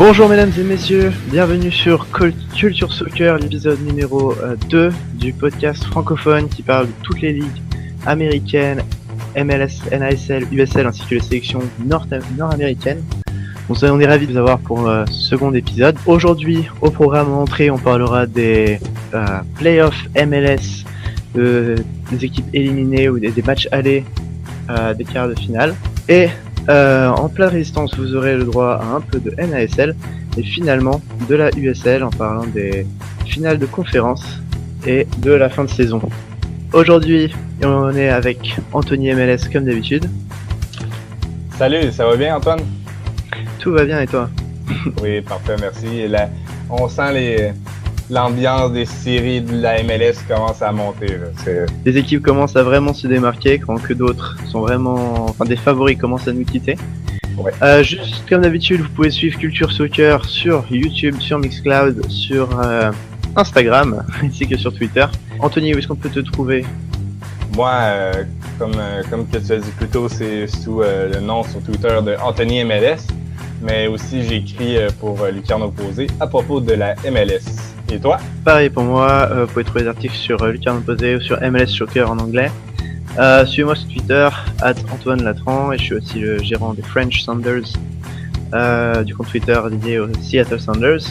Bonjour mesdames et messieurs, bienvenue sur Culture Soccer, l'épisode numéro 2 du podcast francophone qui parle de toutes les ligues américaines, MLS, NASL, USL ainsi que les sélections nord-américaines. On est ravis de vous avoir pour ce second épisode. Aujourd'hui, au programme en entrée, on parlera des playoffs MLS, des équipes éliminées ou des matchs allés des quarts de finale. Et en pleine résistance, vous aurez le droit à un peu de NASL et finalement de la USL en parlant des finales de conférence et de la fin de saison. Aujourd'hui, on est avec Anthony MLS comme d'habitude. Salut, ça va bien Antoine? Tout va bien et toi? Oui, parfait, merci. On sent l'ambiance des séries de la MLS commence à monter. Là. Les équipes commencent à vraiment se démarquer quand que d'autres sont vraiment... Enfin, des favoris commencent à nous quitter. Ouais. Juste comme d'habitude, vous pouvez suivre Culture Soccer sur YouTube, sur Mixcloud, sur Instagram, ainsi que sur Twitter. Anthony, où est-ce qu'on peut te trouver? Moi, comme que tu as dit plus tôt, c'est sous le nom sur Twitter de Anthony MLS, mais aussi j'écris pour Lucarne Opposée à propos de la MLS. Et toi? Pareil pour moi, vous pouvez trouver des articles sur Lucarne Opposée ou sur MLS Soccer en anglais. Suivez-moi sur Twitter, @Antoine Latran, et je suis aussi le gérant des French Sounders, du compte Twitter dédié aux Seattle Sounders.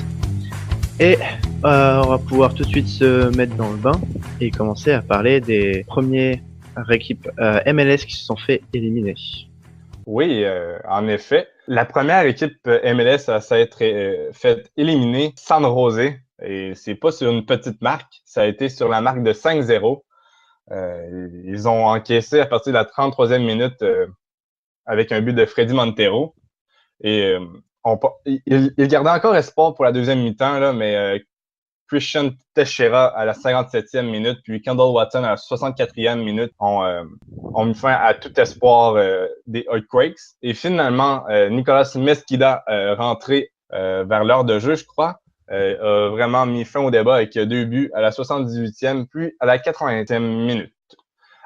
Et on va pouvoir tout de suite se mettre dans le bain et commencer à parler des premières équipes MLS qui se sont fait éliminer. Oui, en effet. La première équipe MLS à s'être faite éliminer, San Jose, et c'est pas sur une petite marque, ça a été sur la marque de 5-0. Ils ont encaissé à partir de la 33e minute avec un but de Freddy Montero. Et ils gardaient encore espoir pour la deuxième mi-temps, là, mais Christian Teixeira à la 57e minute, puis Kendall Watson à la 64e minute ont mis fin à tout espoir des Earthquakes. Et finalement, Nicolas Mesquida, rentré vers l'heure de jeu, je crois, a vraiment mis fin au débat avec 2 buts à la 78e, puis à la 80e minute.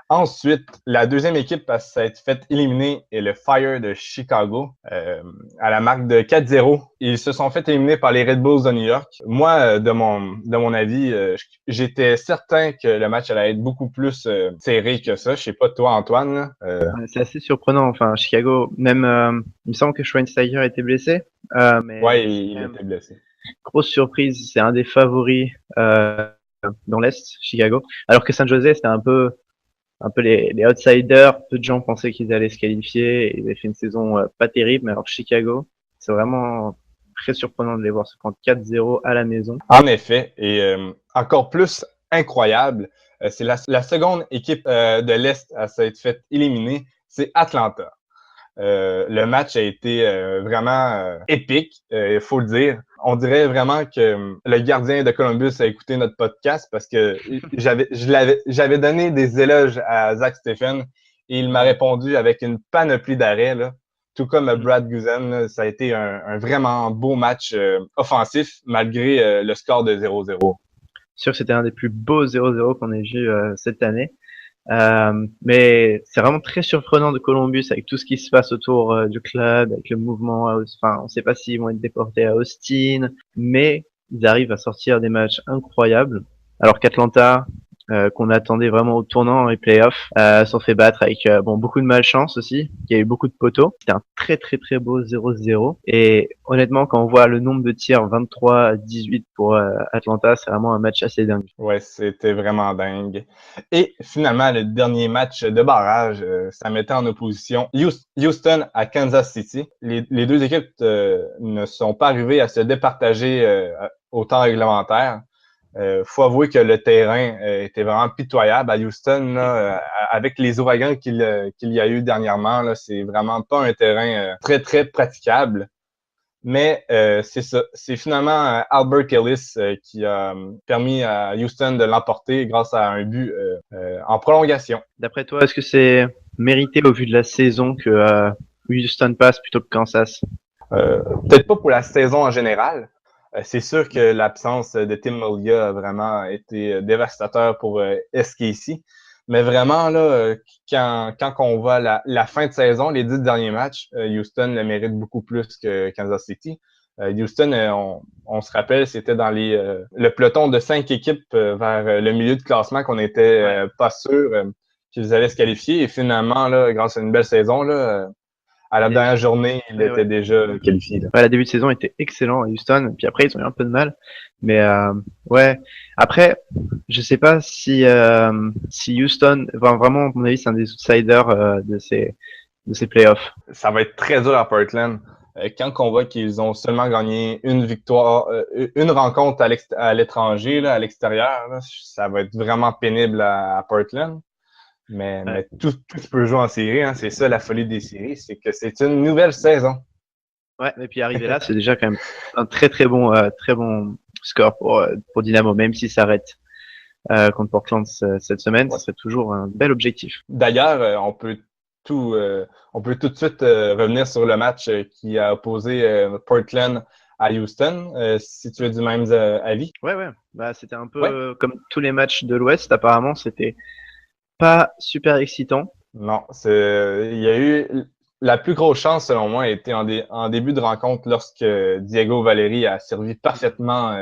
Ensuite, la deuxième équipe à s'être faite éliminer est le Fire de Chicago à la marque de 4-0. Ils se sont fait éliminer par les Red Bulls de New York. Moi, de mon avis, j'étais certain que le match allait être beaucoup plus serré que ça. Je sais pas toi, Antoine. C'est assez surprenant. Enfin, Chicago, même, il me semble que Schweinsteiger était blessé. Mais Ouais, il était blessé. grosse surprise, c'est un des favoris dans l'Est, Chicago. Alors que San Jose, c'était un peu les outsiders. Peu de gens pensaient qu'ils allaient se qualifier. Ils avaient fait une saison pas terrible, mais alors Chicago, c'est vraiment très surprenant de les voir se prendre 4-0 à la maison. En effet, et encore plus incroyable, c'est la seconde équipe de l'Est à s'être fait éliminer, c'est Atlanta. Le match a été vraiment épique, il faut le dire. On dirait vraiment que le gardien de Columbus a écouté notre podcast parce que j'avais donné des éloges à Zach Steffen et il m'a répondu avec une panoplie d'arrêts, là. Tout comme Brad Guzan, là, ça a été un vraiment beau match offensif malgré le score de 0-0. Sûr que c'était un des plus beaux 0-0 qu'on ait vu cette année. Mais c'est vraiment très surprenant de Columbus avec tout ce qui se passe autour du club, avec le mouvement. Enfin, on sait pas s'ils vont être déportés à Austin, mais ils arrivent à sortir des matchs incroyables. Alors qu'Atlanta, qu'on attendait vraiment au tournant et playoffs, s'en fait battre avec beaucoup de malchance aussi. Il y a eu beaucoup de poteaux. C'était un très très très beau 0-0. Et honnêtement, quand on voit le nombre de tirs, 23-18 pour Atlanta, c'est vraiment un match assez dingue. Ouais, c'était vraiment dingue. Et finalement, le dernier match de barrage, ça mettait en opposition Houston à Kansas City. Les deux équipes ne sont pas arrivées à se départager au temps réglementaire. Faut avouer que le terrain était vraiment pitoyable à Houston, là, avec les ouragans qu'il y a eu dernièrement. Là, c'est vraiment pas un terrain très, très praticable. Mais c'est ça. C'est finalement Albert Ellis qui a permis à Houston de l'emporter grâce à un but en prolongation. D'après toi, est-ce que c'est mérité au vu de la saison que Houston passe plutôt que Kansas? Peut-être pas pour la saison en général. C'est sûr que l'absence de Tim Melia a vraiment été dévastateur pour SKC. Mais vraiment, là, quand on voit la fin de saison, les 10 derniers matchs, Houston le mérite beaucoup plus que Kansas City. Houston, on se rappelle, c'était dans le peloton de 5 équipes vers le milieu de classement qu'on était pas sûr qu'ils allaient se qualifier. Et finalement, là, grâce à une belle saison, là, à la dernière journée, il était déjà qualifié. Là. Ouais, le début de saison était excellent à Houston, puis après ils ont eu un peu de mal. Mais ouais, après, je sais pas si Houston, enfin, vraiment, à mon avis, c'est un des outsiders de ces playoffs. Ça va être très dur à Portland. Quand on voit qu'ils ont seulement gagné une victoire, une rencontre à l'étranger, là, à l'extérieur, là, ça va être vraiment pénible à Portland. Mais tout se peut jouer en série, hein. C'est ça la folie des séries, c'est que c'est une nouvelle saison. Ouais, et puis arriver là, c'est déjà quand même un très bon score pour Dynamo, même si ça arrête contre Portland cette semaine, ce serait toujours un bel objectif. D'ailleurs, on peut tout de suite revenir sur le match qui a opposé Portland à Houston, si tu es du même avis. Ouais. Bah, c'était un peu comme tous les matchs de l'Ouest, apparemment, c'était pas super excitant. Non, il y a eu la plus grosse chance, selon moi, a été en début de rencontre lorsque Diego Valeri a servi parfaitement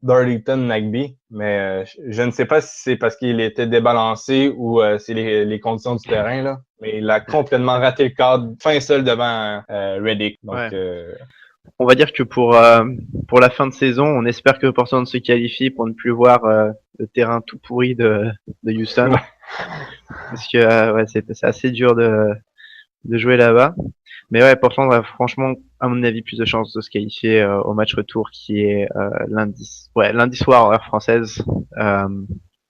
Darlington Nagbe. Mais je ne sais pas si c'est parce qu'il était débalancé ou c'est les conditions du terrain, là. Mais il a complètement raté le cadre, fin seul devant Reddick. Donc, on va dire que pour la fin de saison, on espère que Portland se qualifie pour ne plus voir le terrain tout pourri de Houston. Parce que c'est assez dur de jouer là-bas. Mais ouais, Portland a franchement, à mon avis, plus de chances de se qualifier au match retour qui est lundi soir heure française,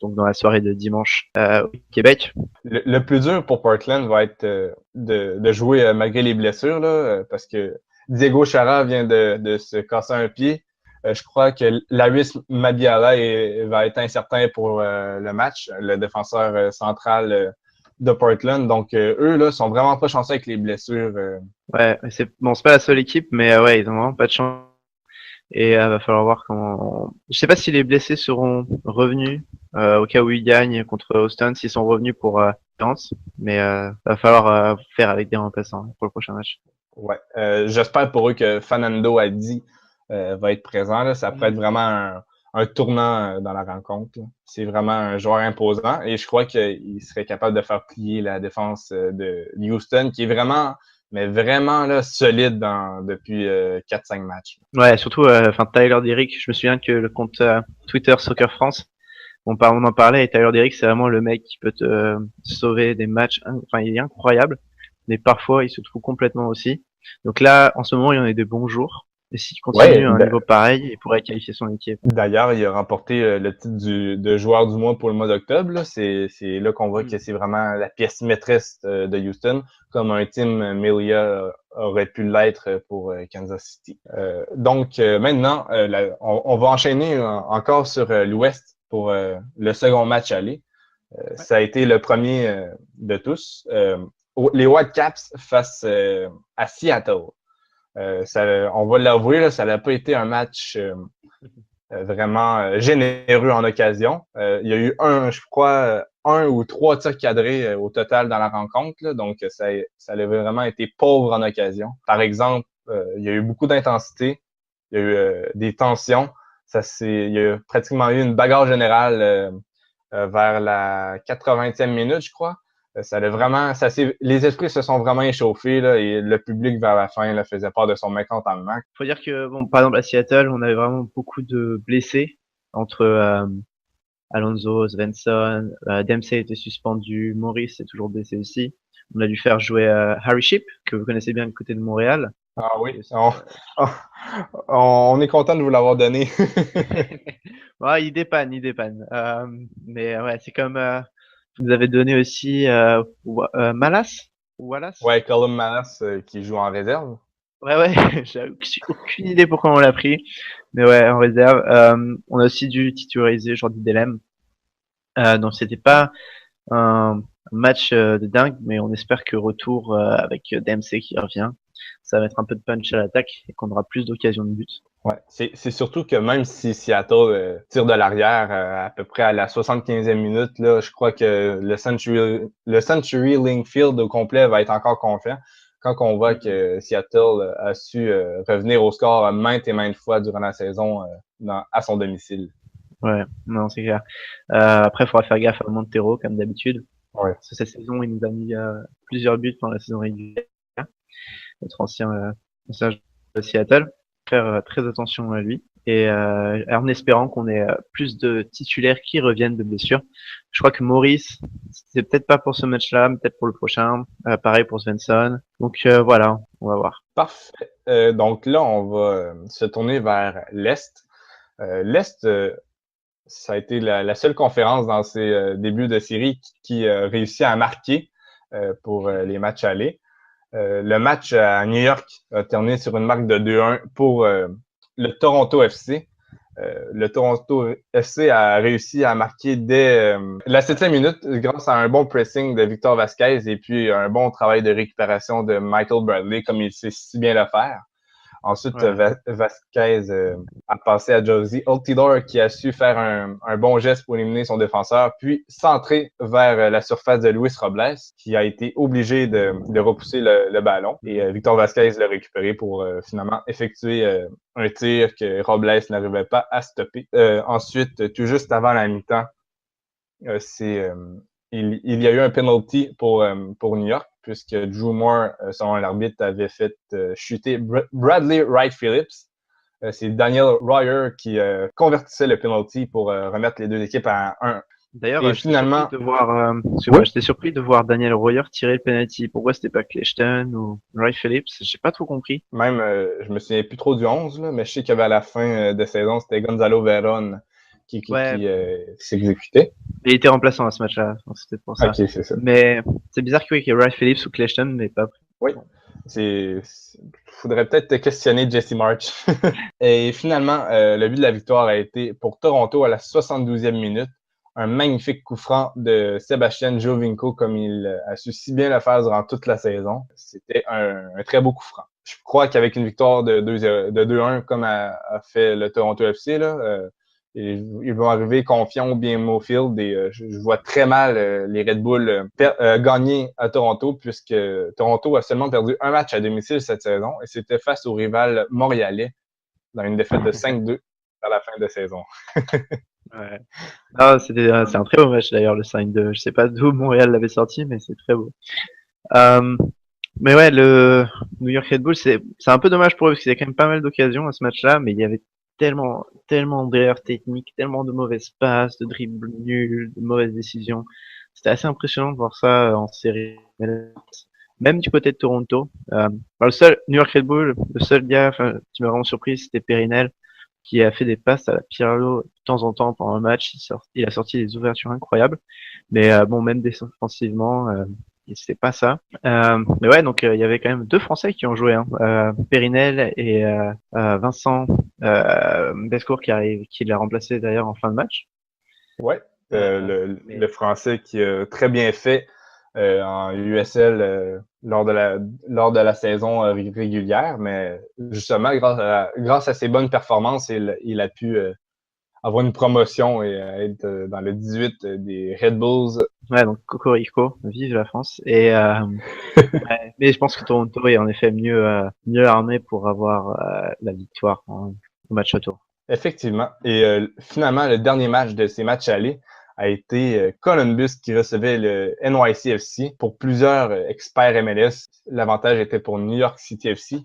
donc dans la soirée de dimanche au Québec. Le plus dur pour Portland va être de jouer malgré les blessures, là, parce que Diego Chara vient de se casser un pied. Je crois que Laris Mabiala va être incertain pour le match, le défenseur central de Portland. Donc, eux, là, sont vraiment pas chanceux avec les blessures. Ouais, c'est pas la seule équipe, mais ouais, ils ont vraiment pas de chance. Et va falloir voir comment. Je sais pas si les blessés seront revenus au cas où ils gagnent contre Houston, s'ils sont revenus pour défense, mais va falloir faire avec des remplaçants pour le prochain match. Ouais, j'espère pour eux que Fernando Adi va être présent. Là. Ça pourrait être vraiment un tournant dans la rencontre. Là. C'est vraiment un joueur imposant et je crois qu'il serait capable de faire plier la défense de Houston, qui est vraiment là, solide depuis 4-5 matchs. Ouais, surtout Tyler Derrick, je me souviens que le compte Twitter Soccer France, on en parlait, et Tyler Derrick, c'est vraiment le mec qui peut te sauver des matchs. Enfin, il est incroyable, mais parfois il se trouve complètement aussi. Donc là, en ce moment, il y en a des bons jours. Et s'il continue à un niveau pareil, il pourrait qualifier son équipe. D'ailleurs, il a remporté le titre de joueur du mois pour le mois d'octobre. Là. C'est là qu'on voit que c'est vraiment la pièce maîtresse de Houston, comme un Tim Melia aurait pu l'être pour Kansas City. Donc maintenant, on va enchaîner encore sur l'Ouest pour le second match aller. Ça a été le premier de tous. Les Whitecaps face à Seattle. On va l'avouer, là, ça n'a pas été un match vraiment généreux en occasion. Il y a eu je crois, 1 ou 3 tirs cadrés au total dans la rencontre, là, donc ça a vraiment été pauvre en occasion. Par exemple, il y a eu beaucoup d'intensité, il y a eu des tensions, il y a pratiquement eu une bagarre générale vers la 80e minute, je crois. Les esprits se sont vraiment échauffés là, et le public vers la fin là, faisait part de son mécontentement. Faut dire que par exemple à Seattle, on avait vraiment beaucoup de blessés entre Alonso, Svensson, Dempsey était suspendu, Maurice est toujours blessé aussi. On a dû faire jouer Harry Shipp, que vous connaissez bien du côté de Montréal. Ah oui, on est content de vous l'avoir donné. Ouais, il dépanne. Mais ouais, c'est comme vous avez donné aussi Malas ou Wallace. Ouais, Colin Malas qui joue en réserve. Ouais, j'ai aucune idée pourquoi on l'a pris, mais ouais, en réserve. On a aussi dû titulariser Jordi Delem. Donc c'était pas un match de dingue, mais on espère que retour avec Dempsey qui revient, ça va mettre un peu de punch à l'attaque et qu'on aura plus d'occasions de but. Ouais, c'est surtout que même si Seattle tire de l'arrière à peu près à la 75e minute, là, je crois que le Century Link Field au complet va être encore confiant. quand on voit que Seattle a su revenir au score maintes et maintes fois durant la saison à son domicile. Ouais, non, c'est clair. Après, il faudra faire gaffe à Montero, comme d'habitude. Ouais. Parce que cette saison, il nous a mis plusieurs buts pendant la saison régulière. Notre ancien de Seattle. Faire très attention à lui. Et en espérant qu'on ait plus de titulaires qui reviennent de blessure. Je crois que Maurice, c'est peut-être pas pour ce match-là, mais peut-être pour le prochain. Pareil pour Svensson. Donc voilà, on va voir. Parfait. Donc là, on va se tourner vers l'Est. L'Est, ça a été la seule conférence dans ces débuts de série qui réussit à marquer pour les matchs allés. Le match à New York a terminé sur une marque de 2-1 pour le Toronto FC. Le Toronto FC a réussi à marquer dès la 7e minute grâce à un bon pressing de Victor Vasquez et puis un bon travail de récupération de Michael Bradley, comme il sait si bien le faire. Ensuite, Vasquez a passé à Josie Altidore qui a su faire un bon geste pour éliminer son défenseur, puis centrer vers la surface de Luis Robles, qui a été obligé de repousser le ballon. Et Victor Vasquez l'a récupéré pour finalement effectuer un tir que Robles n'arrivait pas à stopper. Ensuite, tout juste avant la mi-temps, il y a eu un penalty pour New York, puisque Drew Moore, selon l'arbitre, avait fait chuter Bradley Wright Phillips. C'est Daniel Royer qui convertissait le penalty pour remettre les deux équipes à 1. D'ailleurs, j'étais surpris de voir Daniel Royer tirer le penalty. Pourquoi c'était pas Cleshton ou Wright Phillips? J'ai pas trop compris. Même, je me souviens plus trop du 11, là, mais je sais qu'à la fin de saison, c'était Gonzalo Veron qui s'exécutait. Il était remplaçant à ce match-là, donc c'était pour ça. Ok, c'est ça. Mais c'est bizarre qu'il y ait Wright Phillips ou Cleshton, mais pas. Oui. Faudrait peut-être te questionner Jesse March. Et finalement, le but de la victoire a été pour Toronto à la 72e minute. Un magnifique coup franc de Sébastien Giovinco, comme il a su si bien le faire durant toute la saison. C'était un très beau coup franc. Je crois qu'avec une victoire de 2-1, comme a fait le Toronto FC, là, ils vont arriver confiants au BMO Field et je vois très mal les Red Bull gagner à Toronto, puisque Toronto a seulement perdu un match à domicile cette saison et c'était face au rival montréalais dans une défaite de 5-2 à la fin de saison. Ouais. Ah, c'est un très beau match d'ailleurs, le 5-2. Je sais pas d'où Montréal l'avait sorti, mais c'est très beau. Mais ouais, le New York Red Bull, c'est un peu dommage pour eux parce qu'il y a quand même pas mal d'occasions à ce match-là, mais il y avait tellement d'erreurs techniques, tellement de mauvaises passes, de dribbles nuls, de mauvaises décisions. C'était assez impressionnant de voir ça en série. Même du côté de Toronto. Le seul New York Red Bull, le seul gars qui m'a vraiment surpris, c'était Perinel, qui a fait des passes à la Pirlo de temps en temps pendant le match. Il a sorti des ouvertures incroyables. Mais bon, même défensivement, c'était pas ça. Mais ouais, donc il y avait quand même deux Français qui ont joué, hein. Perinel et Vincent Bescourt qui l'a remplacé d'ailleurs en fin de match. Ouais, le Français qui a très bien fait en USL lors de la saison régulière, mais justement, grâce à ses bonnes performances, il a pu avoir une promotion et être dans le 18 des Red Bulls. Ouais, donc Cocorico, vive la France. Et ouais, mais je pense que Toronto est en effet mieux armé pour avoir la victoire au match retour. Effectivement. Et finalement, le dernier match de ces matchs allés a été Columbus qui recevait le NYCFC. Pour plusieurs experts MLS, l'avantage était pour New York City FC.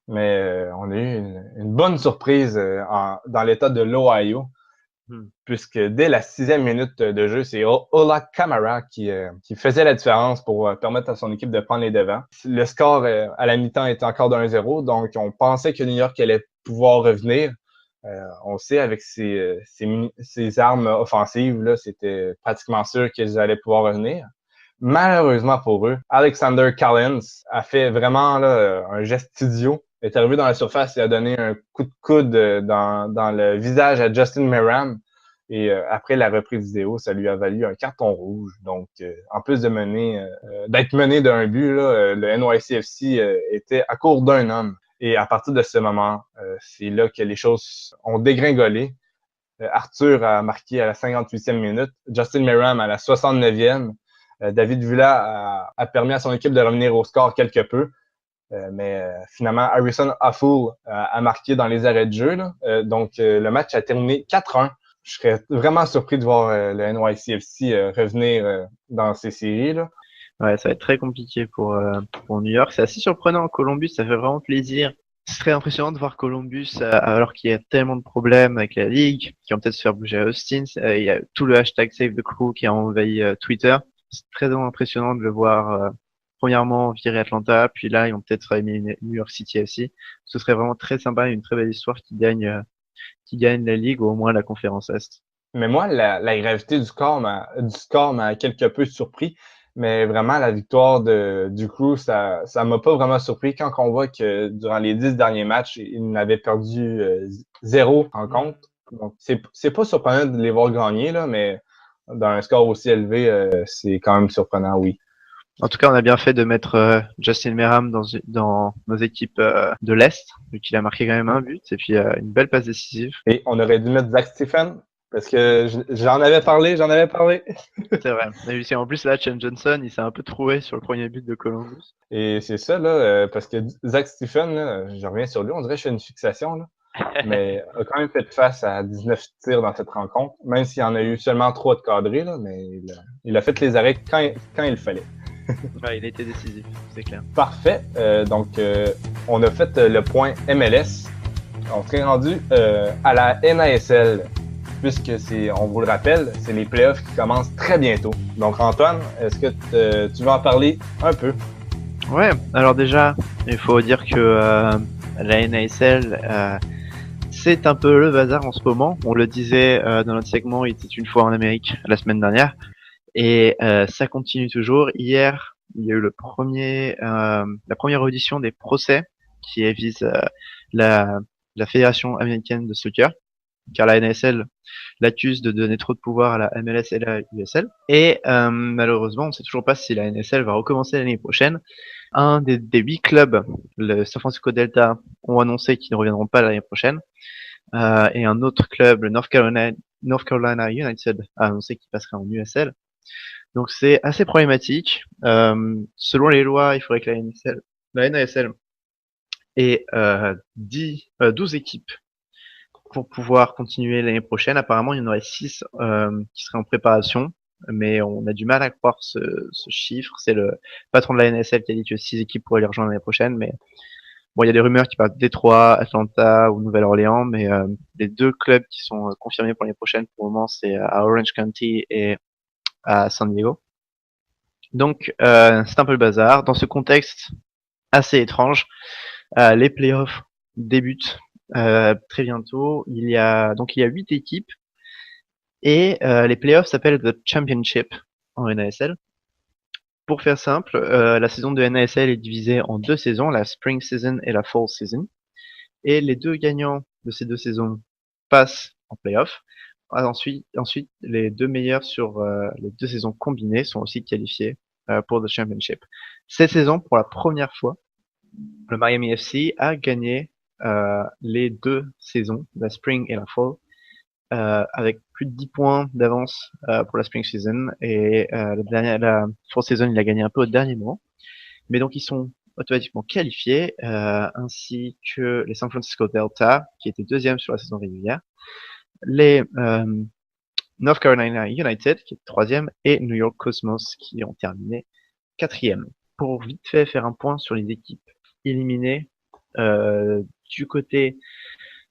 Mais on a eu une bonne surprise dans l'état de l'Ohio, puisque dès la 6e minute de jeu, c'est Ola Kamara qui faisait la différence pour permettre à son équipe de prendre les devants. Le score à la mi-temps était encore de 1-0, donc on pensait que New York allait pouvoir revenir. On sait, avec ces armes offensives, là, c'était pratiquement sûr qu'ils allaient pouvoir revenir. Malheureusement pour eux, Alexander Callens a fait vraiment là, un geste idiot. Il est arrivé dans la surface et a donné un coup de coude dans le visage à Justin Meram. Et après la reprise vidéo, ça lui a valu un carton rouge. Donc, en plus de d'être mené d'un but, là, le NYCFC était à court d'un homme. Et à partir de ce moment, c'est là que les choses ont dégringolé. Arthur a marqué à la 58e minute, Justin Meram à la 69e. David Villa a permis à son équipe de revenir au score quelque peu. Mais finalement, Harrison Afful a marqué dans les arrêts de jeu. Là. Donc, le match a terminé 4-1. Je serais vraiment surpris de voir le NYCFC revenir dans ces séries. Là. Ouais, ça va être très compliqué pour New York. C'est assez surprenant. Columbus, ça fait vraiment plaisir. C'est très impressionnant de voir Columbus alors qu'il y a tellement de problèmes avec la ligue, qui vont peut-être se faire bouger à Austin. Il y a tout le hashtag Save the Crew qui a envahi Twitter. C'est très impressionnant de le voir premièrement virer Atlanta, puis là ils vont peut-être éliminer New York City FC. Ce serait vraiment très sympa, une très belle histoire qui gagne la ligue ou au moins la conférence Est. Mais moi, la gravité du score m'a quelque peu surpris. Mais vraiment, la victoire du Crew, ça m'a pas vraiment surpris quand on voit que durant les 10 derniers matchs, ils n'avaient perdu 0 rencontre. Donc, c'est pas surprenant de les voir gagner, là, mais dans un score aussi élevé, c'est quand même surprenant, oui. En tout cas, on a bien fait de mettre Justin Meram dans nos équipes de l'Est, vu qu'il a marqué quand même un but, et puis une belle passe décisive. Et on aurait dû mettre Zach Stephen, parce que j'en avais parlé. C'est vrai. Et en plus, là, Chen Johnson, il s'est un peu trouvé sur le premier but de Columbus. Et c'est ça, là, parce que Zach Stephen, là, je reviens sur lui, on dirait que je fais une fixation, là, mais a quand même fait face à 19 tirs dans cette rencontre, même s'il y en a eu seulement 3 de cadrés, là, mais il a fait les arrêts quand il le fallait. Ouais, il a été décisif, c'est clair. Parfait. Donc, on a fait le point MLS. On serait rendu à la NASL, puisque on vous le rappelle, c'est les playoffs qui commencent très bientôt. Donc, Antoine, est-ce que tu veux en parler un peu? Ouais, alors déjà, il faut dire que la NASL, c'est un peu le bazar en ce moment. On le disait dans notre segment, il était une fois en Amérique la semaine dernière. Et ça continue toujours. Hier, il y a eu la première audition des procès qui vise la Fédération américaine de soccer, car la NASL l'accuse de donner trop de pouvoir à la MLS et la USL. Et malheureusement, on ne sait toujours pas si la NASL va recommencer l'année prochaine. Un des 8 clubs, le San Francisco Delta, ont annoncé qu'ils ne reviendront pas l'année prochaine. Et un autre club, le North Carolina United, a annoncé qu'il passerait en USL. Donc c'est assez problématique. Selon les lois, il faudrait que la NASL ait 12 équipes pour pouvoir continuer l'année prochaine. Apparemment, il y en aurait 6 qui seraient en préparation, mais on a du mal à croire ce chiffre. C'est le patron de la NASL qui a dit que 6 équipes pourraient les rejoindre l'année prochaine, mais bon, il y a des rumeurs qui parlent de Détroit, Atlanta ou Nouvelle-Orléans, mais les 2 clubs qui sont confirmés pour l'année prochaine pour le moment, c'est à Orange County et à San Diego. Donc c'est un peu le bazar. Dans ce contexte assez étrange, les playoffs débutent très bientôt. Il y a 8 équipes et les playoffs s'appellent The Championship en NASL. Pour faire simple, la saison de NASL est divisée en 2 saisons, la Spring Season et la Fall Season. Et les 2 gagnants de ces 2 saisons passent en playoff. Ensuite, les 2 meilleurs sur les 2 saisons combinées sont aussi qualifiés pour The Championship. Cette saison, pour la première fois, le Miami FC a gagné les 2 saisons, la Spring et la Fall, avec plus de 10 points d'avance pour la Spring Season. Et la Fall Season, il a gagné un peu au dernier moment. Mais donc, ils sont automatiquement qualifiés, ainsi que les San Francisco Delta, qui étaient 2e sur la saison régulière, les North Carolina United, qui est 3e, et New York Cosmos, qui ont terminé 4e. Pour vite fait faire un point sur les équipes éliminées, du côté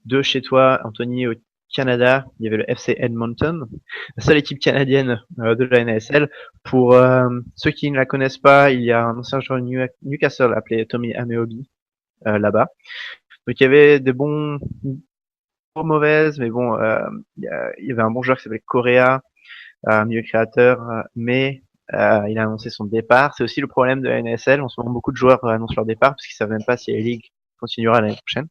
de chez toi, Anthony, au Canada, il y avait le FC Edmonton, la seule équipe canadienne de la NASL. Pour ceux qui ne la connaissent pas, il y a un ancien joueur de Newcastle appelé Tommy Ameobi là-bas. Donc il y avait des bons mauvaises, mais bon, il y avait un bon joueur qui s'appelait Correa, un milieu créateur, mais il a annoncé son départ. C'est aussi le problème de la NASL. En ce moment, beaucoup de joueurs annoncent leur départ parce qu'ils savent même pas si la ligue continuera l'année prochaine.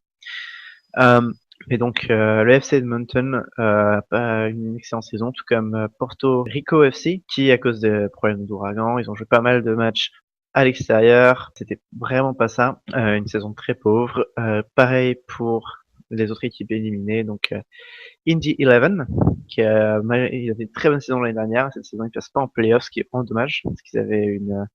Et donc, le FC Edmonton a pas une excellente saison, tout comme Porto Rico FC, qui, à cause des problèmes d'ouragan, ils ont joué pas mal de matchs à l'extérieur. C'était vraiment pas ça. Une saison très pauvre. Pareil pour les autres équipes éliminées. Donc, Indy 11, il avait une très bonne saison l'année dernière. Cette saison, ils passent pas en playoffs, ce qui est vraiment dommage, parce qu'ils avaient une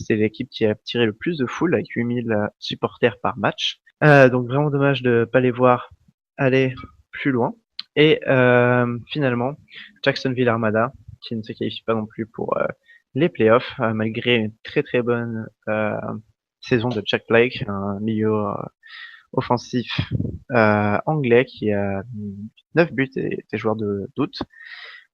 C'est l'équipe qui a tiré le plus de foule avec 8000 supporters par match. Donc vraiment dommage de pas les voir aller plus loin. Et finalement, Jacksonville Armada, qui ne se qualifie pas non plus pour les playoffs, malgré une très très bonne saison de Jack Blake, un milieu offensif anglais qui a 9 buts et des joueurs de doute.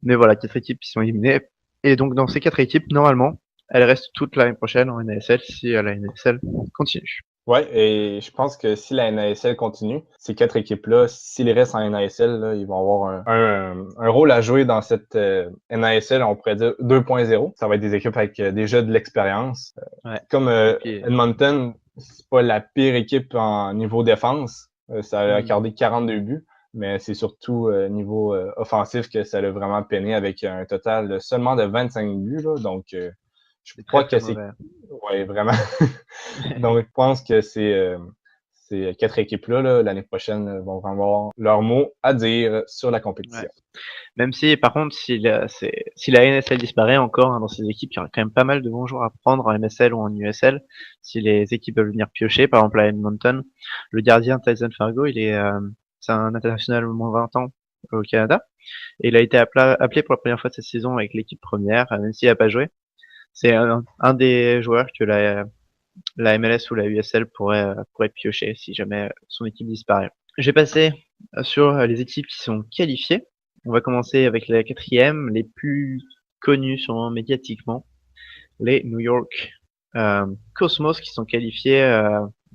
Mais voilà, 4 équipes qui sont éliminées. Et donc dans ces 4 équipes, normalement, elles restent toute l'année prochaine en NASL si la NASL continue. Ouais, et je pense que si la NASL continue, ces 4 équipes-là, s'ils restent en NASL, là, ils vont avoir un rôle à jouer dans cette NASL, on pourrait dire 2.0. Ça va être des équipes avec déjà de l'expérience. Ouais. Comme Puis, Edmonton, c'est pas la pire équipe en niveau défense. Ça a accordé 42 buts, mais c'est surtout niveau offensif que ça a vraiment peiné avec un total de seulement de 25 buts. Là, donc, je crois que c'est... Ouais, vraiment. Donc, je pense que ces 4 équipes-là, là, l'année prochaine, vont vraiment avoir leur mot à dire sur la compétition. Ouais. Même si, par contre, si la NSL disparaît encore dans ces équipes, il y aura quand même pas mal de bons joueurs à prendre en MSL ou en USL. Si les équipes veulent venir piocher, par exemple à Edmonton, le gardien Tyson Fargo, c'est un international moins 20 ans au Canada. Et il a été appelé pour la première fois de cette saison avec l'équipe première, même s'il n'a pas joué. C'est un des joueurs que la MLS ou la USL pourrait piocher si jamais son équipe disparaît. Je vais passer sur les équipes qui sont qualifiées. On va commencer avec la 4e, les plus connus sûrement médiatiquement, les New York Cosmos qui sont qualifiés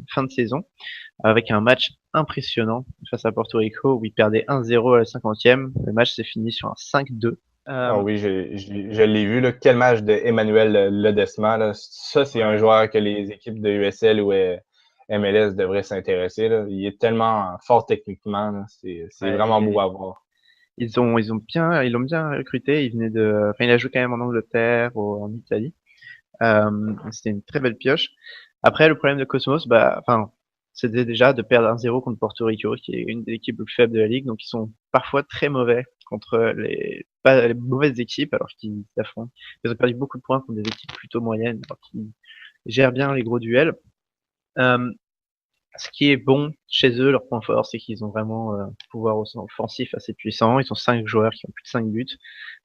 fin de saison avec un match impressionnant face à Porto Rico où ils perdaient 1-0 à la 50e. Le match s'est fini sur un 5-2. Oui, je l'ai vu. Là. Quel match de Emmanuel Ledesma. Là. Ça, c'est un joueur que les équipes de USL ou MLS devraient s'intéresser. Là. Il est tellement fort techniquement. Là. C'est vraiment beau à voir. Ils l'ont bien recruté. Il a joué quand même en Angleterre ou en Italie. C'était une très belle pioche. Après, le problème de Cosmos, c'était déjà de perdre 1-0 contre Porto Rico, qui est une des équipes les plus faibles de la ligue. Donc, ils sont parfois très mauvais contre les mauvaises équipes, alors qu'ils affrontent. Ils ont perdu beaucoup de points contre des équipes plutôt moyennes, alors qu'ils gèrent bien les gros duels. Ce qui est bon chez eux, leur point fort, c'est qu'ils ont vraiment un pouvoir offensif assez puissant. Ils ont 5 joueurs qui ont plus de 5 buts,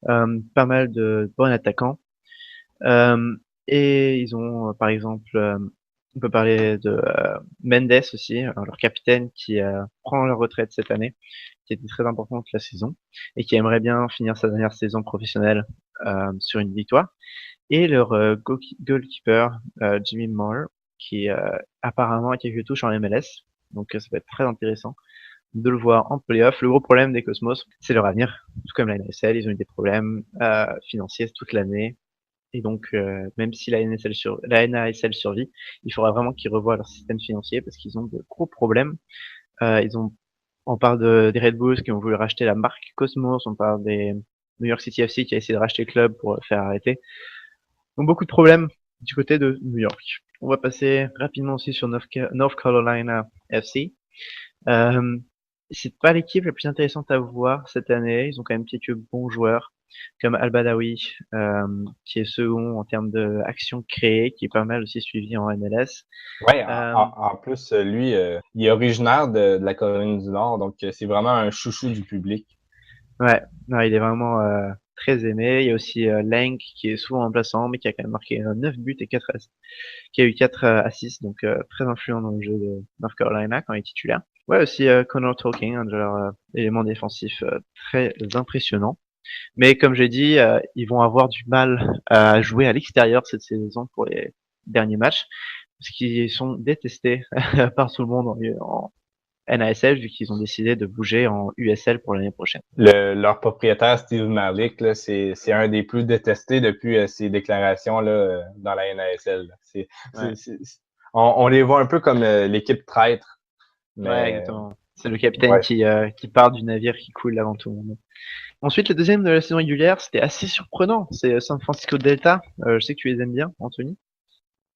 pas mal de bons attaquants. Et ils ont, par exemple, on peut parler de Mendes aussi, leur capitaine qui prend leur retraite cette année, qui était très importante la saison et qui aimerait bien finir sa dernière saison professionnelle sur une victoire. Et leur goalkeeper Jimmy Moore, qui apparemment a quelques touches en MLS, donc ça va être très intéressant de le voir en playoff. Le gros problème des Cosmos, c'est leur avenir, tout comme la NSL, ils ont eu des problèmes financiers toute l'année. Et donc, même si la NASL survit, il faudra vraiment qu'ils revoient leur système financier parce qu'ils ont de gros problèmes. On parle des Red Bulls qui ont voulu racheter la marque Cosmos, on parle des New York City FC qui a essayé de racheter le club pour le faire arrêter. Donc beaucoup de problèmes du côté de New York. On va passer rapidement aussi sur North Carolina FC. C'est pas l'équipe la plus intéressante à voir cette année. Ils ont quand même quelques bons joueurs comme Al-Badawi, qui est second en termes d'actions créées, qui est pas mal aussi suivi en MLS. Ouais, en plus, lui, il est originaire de la Caroline du Nord, donc c'est vraiment un chouchou du public. Ouais, non, il est vraiment très aimé. Il y a aussi Lank qui est souvent remplaçant, mais qui a quand même marqué 9 buts et 4 qui a eu 4 assists, donc très influent dans le jeu de North Carolina quand il est titulaire. Ouais, aussi Connor Talking, un de leurs éléments défensifs très impressionnant. Mais comme j'ai dit, ils vont avoir du mal à jouer à l'extérieur cette saison pour les derniers matchs, parce qu'ils sont détestés par tout le monde en NASL, vu qu'ils ont décidé de bouger en USL pour l'année prochaine. Leur propriétaire, Steve Malik, là, c'est un des plus détestés depuis ses déclarations là, dans la NASL. On les voit un peu comme l'équipe traître. Mais... Ouais, exactement. C'est le capitaine qui part du navire qui coule avant tout le monde. Ensuite, le deuxième de la saison régulière, c'était assez surprenant. C'est San Francisco Delta. Je sais que tu les aimes bien, Anthony.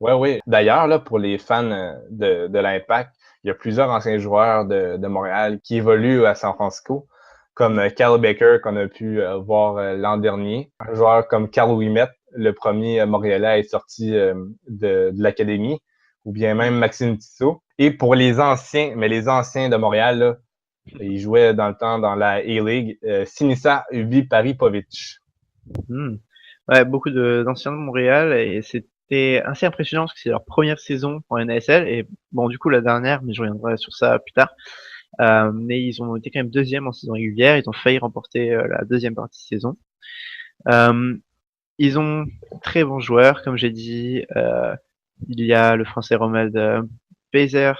Oui. D'ailleurs, là, pour les fans de l'Impact, il y a plusieurs anciens joueurs de Montréal qui évoluent à San Francisco, comme Cal Baker qu'on a pu voir l'an dernier, un joueur comme Carl Ouimet le premier Montréalais est sorti de l'académie, ou bien même Maxime Tissot. Et pour les anciens de Montréal, là, ils jouaient dans le temps dans la A-League, Sinisa Viparipovic. Ouais, beaucoup d'anciens de Montréal et c'était assez impressionnant parce que c'est leur première saison en NASL et bon du coup la dernière, mais je reviendrai sur ça plus tard. Mais ils ont été quand même deuxième en saison régulière, ils ont failli remporter la deuxième partie de saison. Ils ont très bons joueurs, comme j'ai dit. Il y a le français Romald Pézer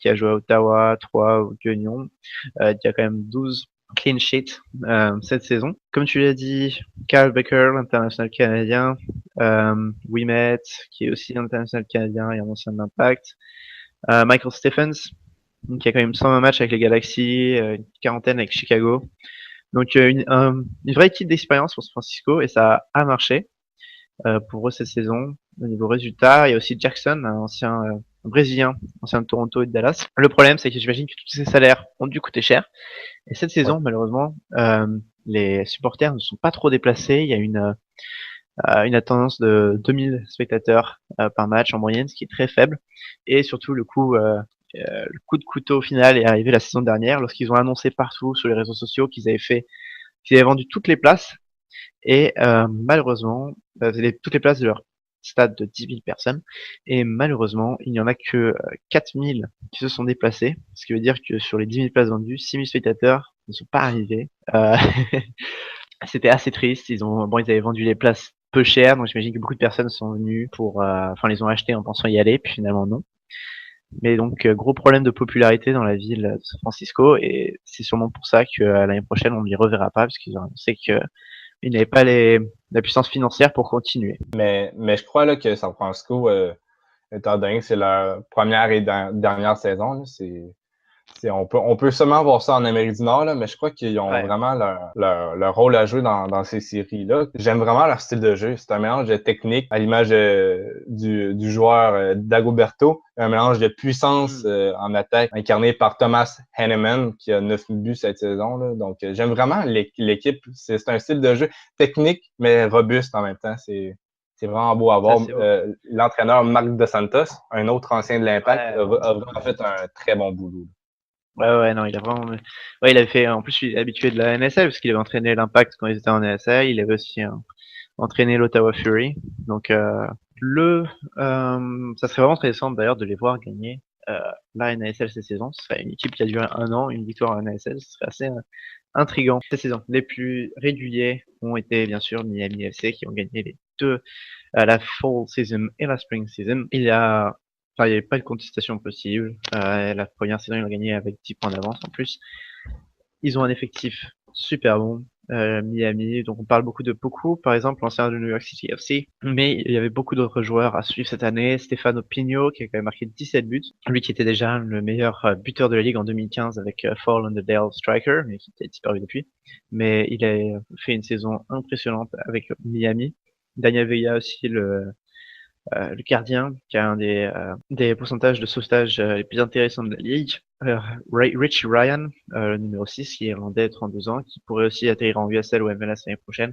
qui a joué à Ottawa, 3 au Guignon, qui a quand même 12 clean sheets cette saison. Comme tu l'as dit, Carl Becker, l'international canadien, Wimet, qui est aussi international canadien et un ancien de l'Impact, Michael Stephens, qui a quand même 120 matchs avec les Galaxy, une quarantaine avec Chicago. Donc une vraie équipe d'expérience pour San Francisco et ça a marché pour eux cette saison. Au niveau résultat, il y a aussi Jackson, un ancien Brésilien, ancien de Toronto et de Dallas. Le problème, c'est que j'imagine que tous ces salaires ont dû coûter cher. Et cette saison, malheureusement, les supporters ne sont pas trop déplacés. Il y a une attendance de 2000 spectateurs par match en moyenne, ce qui est très faible. Et surtout, le coup de couteau final est arrivé la saison dernière lorsqu'ils ont annoncé partout sur les réseaux sociaux qu'ils avaient vendu toutes les places et malheureusement toutes les places de leur stade de 10 000 personnes et malheureusement il n'y en a que 4 000 qui se sont déplacés, ce qui veut dire que sur les 10 000 places vendues, 6 000 spectateurs ne sont pas arrivés. C'était assez triste. Ils avaient vendu les places peu cher, donc j'imagine que beaucoup de personnes sont venues les ont achetées en pensant y aller, puis finalement non. Mais donc gros problème de popularité dans la ville de San Francisco et c'est sûrement pour ça que l'année prochaine on ne les reverra pas parce qu'ils ont annoncé qu'ils n'avaient pas la puissance financière pour continuer. Mais je crois là, que San Francisco, étant donné que c'est leur première et dernière saison, là, on peut seulement voir ça en Amérique du Nord, là, mais je crois qu'ils ont vraiment leur rôle à jouer dans ces séries-là. J'aime vraiment leur style de jeu. C'est un mélange de technique à l'image du joueur Dagoberto, un mélange de puissance en attaque incarné par Thomas Henneman qui a 9 buts cette saison. Là. Donc, j'aime vraiment l'équipe. C'est un style de jeu technique, mais robuste en même temps. C'est vraiment beau à voir. L'entraîneur Marc Dos Santos, un autre ancien de l'Impact, a vraiment fait un très bon boulot. Ouais, non, il a vraiment. Ouais, il avait fait. En plus, il est habitué de la NSL parce qu'il avait entraîné l'Impact quand ils étaient en NSL. Il avait aussi entraîné l'Ottawa Fury. Donc, ça serait vraiment intéressant d'ailleurs de les voir gagner la NASL cette saison. Ce serait une équipe qui a duré un an, une victoire en NASL. Ce serait assez intriguant cette saison. Les plus réguliers ont été bien sûr Miami FC qui ont gagné les deux, la Fall Season et la Spring Season. Il n'y avait pas de contestation possible. La première saison, ils ont gagné avec 10 points d'avance en plus. Ils ont un effectif super bon. Miami, donc on parle beaucoup de Poku, par exemple, l'ancien de New York City FC. Mais il y avait beaucoup d'autres joueurs à suivre cette année. Stefano Pino, qui a quand même marqué 17 buts. Lui qui était déjà le meilleur buteur de la ligue en 2015 avec Fall Lauderdale Striker, mais qui était disparu depuis. Mais il a fait une saison impressionnante avec Miami. Daniel Villa aussi, le gardien, qui a un des pourcentages de sauvetage les plus intéressants de la ligue. Richie Ryan, le numéro 6, qui est irlandais, 32 ans, qui pourrait aussi atterrir en USL ou MLS l'année prochaine,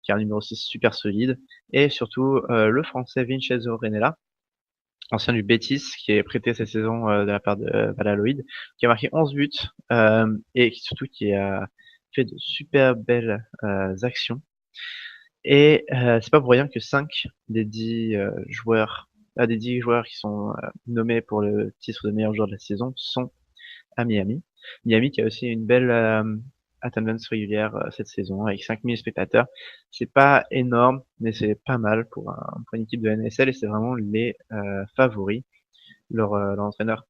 qui est un numéro 6 super solide. Et surtout, le français Vincenzo Renella, ancien du Betis, qui est prêté cette saison de la part de Valladolid, qui a marqué 11 buts, et surtout qui a fait de super belles actions. Et c'est pas pour rien que 5 des 10 joueurs qui sont nommés pour le titre de meilleur joueur de la saison sont à Miami. Miami qui a aussi une belle attendance régulière cette saison avec 5000 spectateurs. C'est pas énorme, mais c'est pas mal pour une équipe de NSL et c'est vraiment les favoris. Leur entraîneur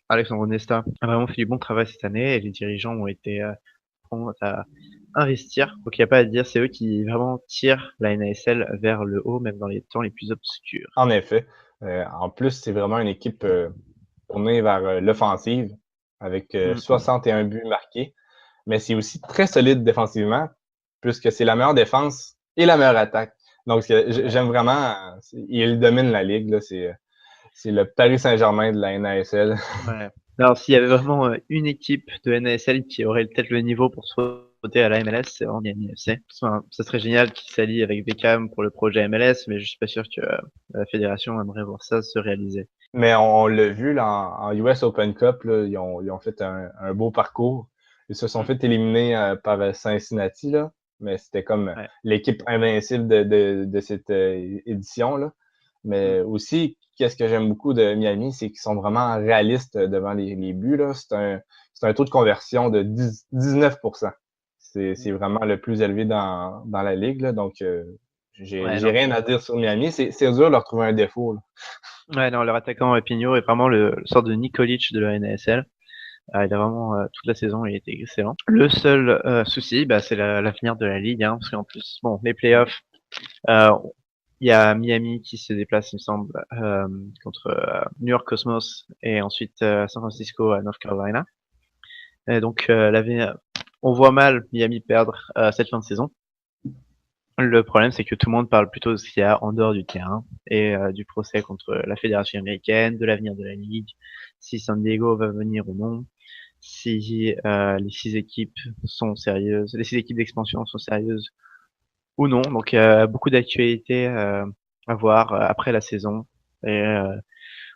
Alexandre Nesta a vraiment fait du bon travail cette année et les dirigeants ont été prompt à investir. Donc il n'y a pas à dire, c'est eux qui vraiment tirent la NASL vers le haut, même dans les temps les plus obscurs. En effet. En plus, c'est vraiment une équipe tournée vers l'offensive avec 61 buts marqués. Mais c'est aussi très solide défensivement, puisque c'est la meilleure défense et la meilleure attaque. Donc, j'aime vraiment. Il domine la ligue. Là, c'est le Paris Saint-Germain de la NASL. Ouais. Alors, s'il y avait vraiment une équipe de NASL qui aurait peut-être le niveau pour se à la MLS, c'est vraiment Miami FC. Enfin, ça serait génial qu'ils s'allient avec Beckham pour le projet MLS, mais je suis pas sûr que la fédération aimerait voir ça se réaliser. Mais on l'a vu là, en US Open Cup, là, ils ont fait un beau parcours. Ils se sont fait éliminer par Cincinnati, là, mais c'était comme l'équipe invincible de cette édition-là. Mais aussi, qu'est-ce que j'aime beaucoup de Miami, c'est qu'ils sont vraiment réalistes devant les buts. Là. C'est un taux de conversion de 19%. C'est vraiment le plus élevé dans la ligue. Là. Donc, j'ai rien à dire sur Miami. C'est dur de leur trouver un défaut. Là. Ouais, non, leur attaquant Pinho est vraiment le sort de Nikolic de la NASL. Il a vraiment toute la saison, il était excellent. Le seul souci, c'est l'avenir de la ligue, hein, parce qu'en plus, bon, les playoffs, il y a Miami qui se déplace, il me semble, contre New York Cosmos et ensuite San Francisco à North Carolina. Et donc on voit mal Miami perdre cette fin de saison. Le problème, c'est que tout le monde parle plutôt de ce qu'il y a en dehors du terrain et du procès contre la fédération américaine, de l'avenir de la ligue, si San Diego va venir ou non, si les 6 équipes sont sérieuses, les 6 équipes d'expansion sont sérieuses ou non. Donc beaucoup d'actualités à voir après la saison et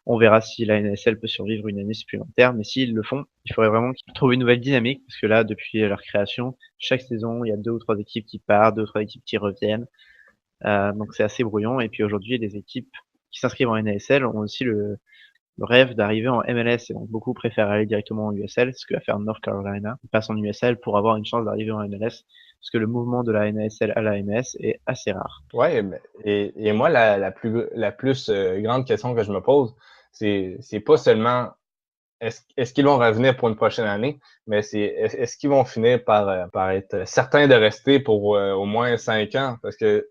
on verra si la NASL peut survivre une année supplémentaire, mais s'ils le font, il faudrait vraiment qu'ils trouvent une nouvelle dynamique, parce que là, depuis leur création, chaque saison, il y a 2 ou 3 équipes qui partent, 2 ou 3 équipes qui reviennent, donc c'est assez brouillon. Et puis aujourd'hui, les équipes qui s'inscrivent en NASL ont aussi le rêve d'arriver en MLS, et donc beaucoup préfèrent aller directement en USL, ce que va faire North Carolina. Ils passent en USL pour avoir une chance d'arriver en MLS, parce que le mouvement de la NASL à la MLS est assez rare. Ouais, et moi, la plus grande question que je me pose, c'est pas seulement est-ce qu'ils vont revenir pour une prochaine année, mais est-ce qu'ils vont finir par être certains de rester pour au moins 5 ans? Parce que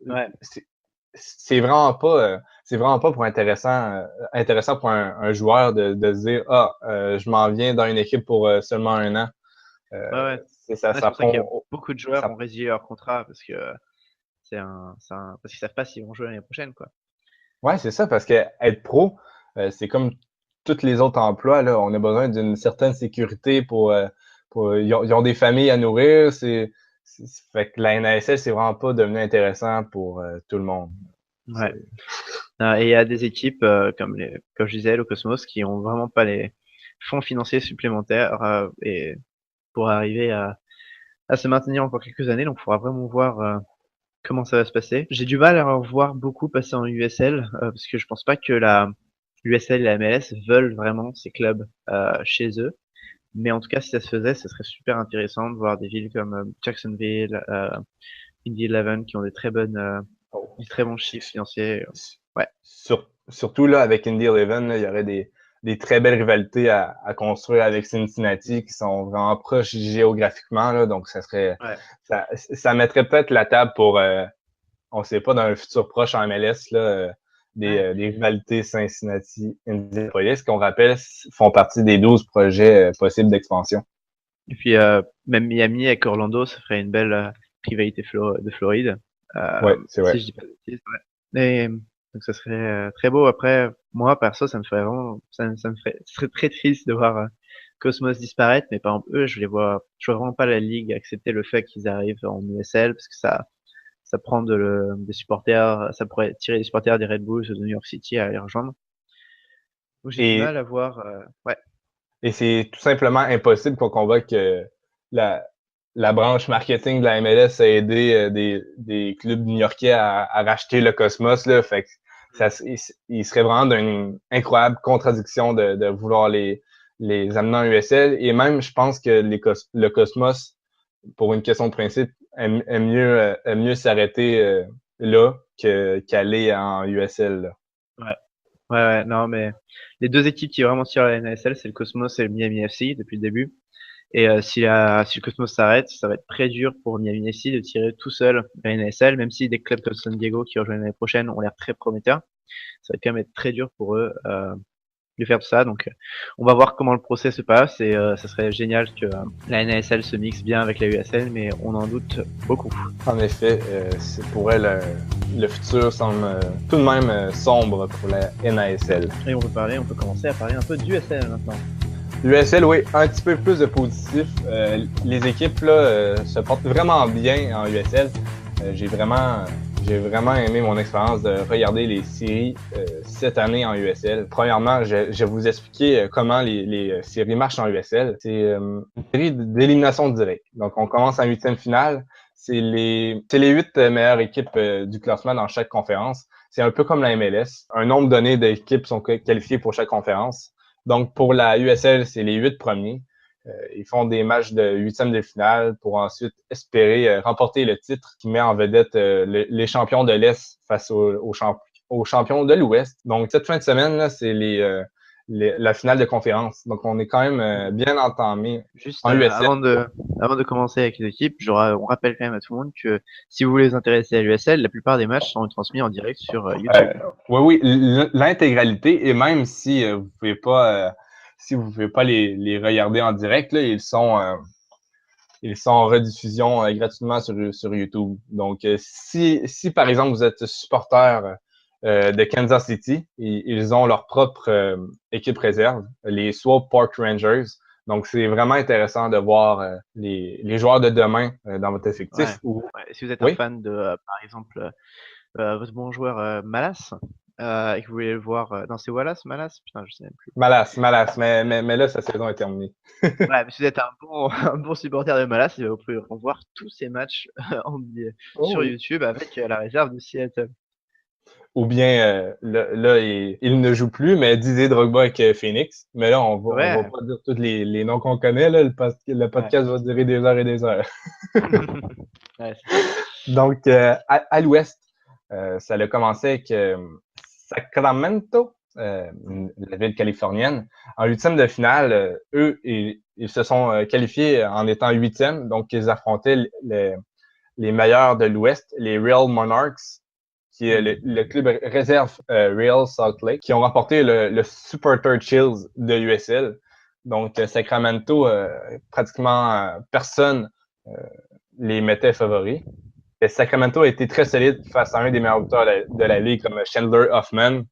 c'est vraiment pas pour intéressant pour un joueur de se dire je m'en viens dans une équipe pour seulement 1 an. C'est pour ça qu'il y a beaucoup de joueurs ont résilié leur contrat parce que parce qu'ils savent pas s'ils vont jouer l'année prochaine, quoi. Ouais, c'est ça, parce que être pro, c'est comme tous les autres emplois, là. On a besoin d'une certaine sécurité ils ont des familles à nourrir. Fait que la NASL, c'est vraiment pas devenu intéressant pour tout le monde. Ouais. Et il y a des équipes comme je disais, le Cosmos, qui ont vraiment pas les fonds financiers supplémentaires et pour arriver à se maintenir encore quelques années. Donc, il faudra vraiment voir comment ça va se passer. J'ai du mal à en voir beaucoup passer en USL parce que je pense pas que la USL et la MLS veulent vraiment ces clubs chez eux. Mais en tout cas, si ça se faisait, ce serait super intéressant de voir des villes comme Jacksonville, Indy 11 qui ont des très bons chiffres financiers. Ouais. Surtout là, avec Indy 11, là, il y aurait des très belles rivalités à construire avec Cincinnati qui sont vraiment proches géographiquement. Là, donc, ça mettrait peut-être la table pour, on ne sait pas, dans un futur proche en MLS, là, des rivalités Cincinnati-Indianapolis, qu'on rappelle, font partie des 12 projets possibles d'expansion. Et puis, même Miami avec Orlando, ça ferait une belle rivalité de Floride. Ouais, c'est vrai. Si je dis pas de bêtises, ouais. Et, donc ça serait très beau. Après, moi, perso, ça me ferait vraiment, ce serait très triste de voir Cosmos disparaître, mais par exemple, eux, je vois vraiment pas la ligue accepter le fait qu'ils arrivent en USL, parce que ça prend des supporters, ça pourrait tirer les supporters des Red Bulls de New York City à les rejoindre. Donc j'ai du mal à voir, ouais. Et c'est tout simplement impossible qu'on convoque la branche marketing de la MLS a aidé des clubs new-yorkais à racheter le Cosmos, là. Fait que il serait vraiment d'une incroyable contradiction de vouloir les amener en USL. Et même, je pense que le Cosmos, pour une question de principe, aime mieux s'arrêter là qu'aller en USL, là. Ouais, non, mais les 2 équipes qui vraiment tirent la NASL, c'est le Cosmos et le Miami FC depuis le début. Et si le Cosmos s'arrête, ça va être très dur pour Miami FC de tirer tout seul la NASL, même si des clubs comme San Diego qui rejoignent l'année prochaine ont l'air très prometteurs. Ça va quand même être très dur pour eux de faire tout ça. Donc on va voir comment le procès se passe et ça serait génial que la NASL se mixe bien avec la USL, mais on en doute beaucoup. En effet, pour elle, le futur semble tout de même sombre pour la NASL. Et on peut commencer à parler un peu d'USL maintenant. USL, oui, un petit peu plus de positif. Les équipes là, se portent vraiment bien en USL. J'ai vraiment aimé mon expérience de regarder les séries cette année en USL. Premièrement, je vais vous expliquer comment les séries marchent en USL. C'est une série d'élimination directe. Donc, on commence en huitième finale. C'est les 8 meilleures équipes du classement dans chaque conférence. C'est un peu comme la MLS. Un nombre donné d'équipes sont qualifiées pour chaque conférence. Donc, pour la USL, c'est les 8 premiers. Ils font des matchs de huitième de finale pour ensuite espérer remporter le titre qui met en vedette les champions de l'Est face aux champions de l'Ouest. Donc, cette fin de semaine, là, c'est la finale de conférence. Donc, on est quand même bien entamé Juste en USL. avant de commencer avec les équipes, on rappelle quand même à tout le monde que si vous voulez vous intéresser à l'USL, la plupart des matchs sont transmis en direct sur YouTube. Oui, l'intégralité, et même si vous pouvez pas les regarder en direct, là, ils sont en rediffusion gratuitement sur YouTube. Donc, si par exemple vous êtes supporter de Kansas City, ils ont leur propre équipe réserve, les Swope Park Rangers. Donc, c'est vraiment intéressant de voir les joueurs de demain dans votre effectif. Ouais. Si vous êtes Oui? un fan de, par exemple, votre bon joueur Malas, et que vous voulez le voir, non, c'est Wallace, Malas? Putain, je sais même plus. Malas, mais là, sa saison est terminée. Ouais, mais si vous êtes un bon supporter de Malas, vous pouvez revoir tous ces matchs Oh sur oui. YouTube avec la réserve de Seattle. Ou bien, là il ne joue plus, mais Didier Drogba avec Phoenix. Mais là, on va Ouais, pas dire tous les noms qu'on connaît. Là, le podcast va durer des heures et des heures. ouais, c'est ça. Donc, à l'ouest, ça a commencé avec Sacramento, la ville californienne. En huitième de finale, eux, ils se sont qualifiés en étant huitième. Donc, ils affrontaient les meilleurs de l'ouest, les Real Monarchs, qui est le club réserve Real Salt Lake, qui ont remporté le Supporter Chills de USL. Donc, Sacramento, pratiquement personne les mettait favoris. Et Sacramento a été très solide face à un des meilleurs buteurs de la ligue, comme Chandler Hoffman,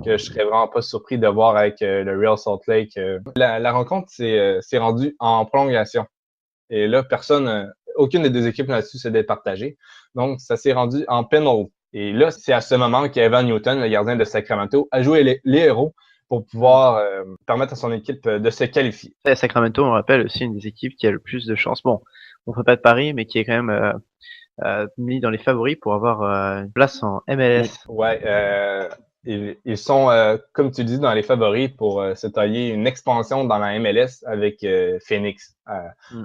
que je serais vraiment pas surpris de voir avec le Real Salt Lake. La rencontre s'est rendue en prolongation. Et là, aucune des deux équipes là-dessus s'est départagée. Donc, ça s'est rendu en penalty. Et là, c'est à ce moment qu'Evan Newton, le gardien de Sacramento, a joué les héros pour pouvoir permettre à son équipe de se qualifier. Et Sacramento, on rappelle, aussi une des équipes qui a le plus de chances. Bon, on fait pas de pari, mais qui est quand même mis dans les favoris pour avoir une place en MLS. Ouais, ils sont, comme tu dis, dans les favoris pour se tailler une expansion dans la MLS avec Phoenix.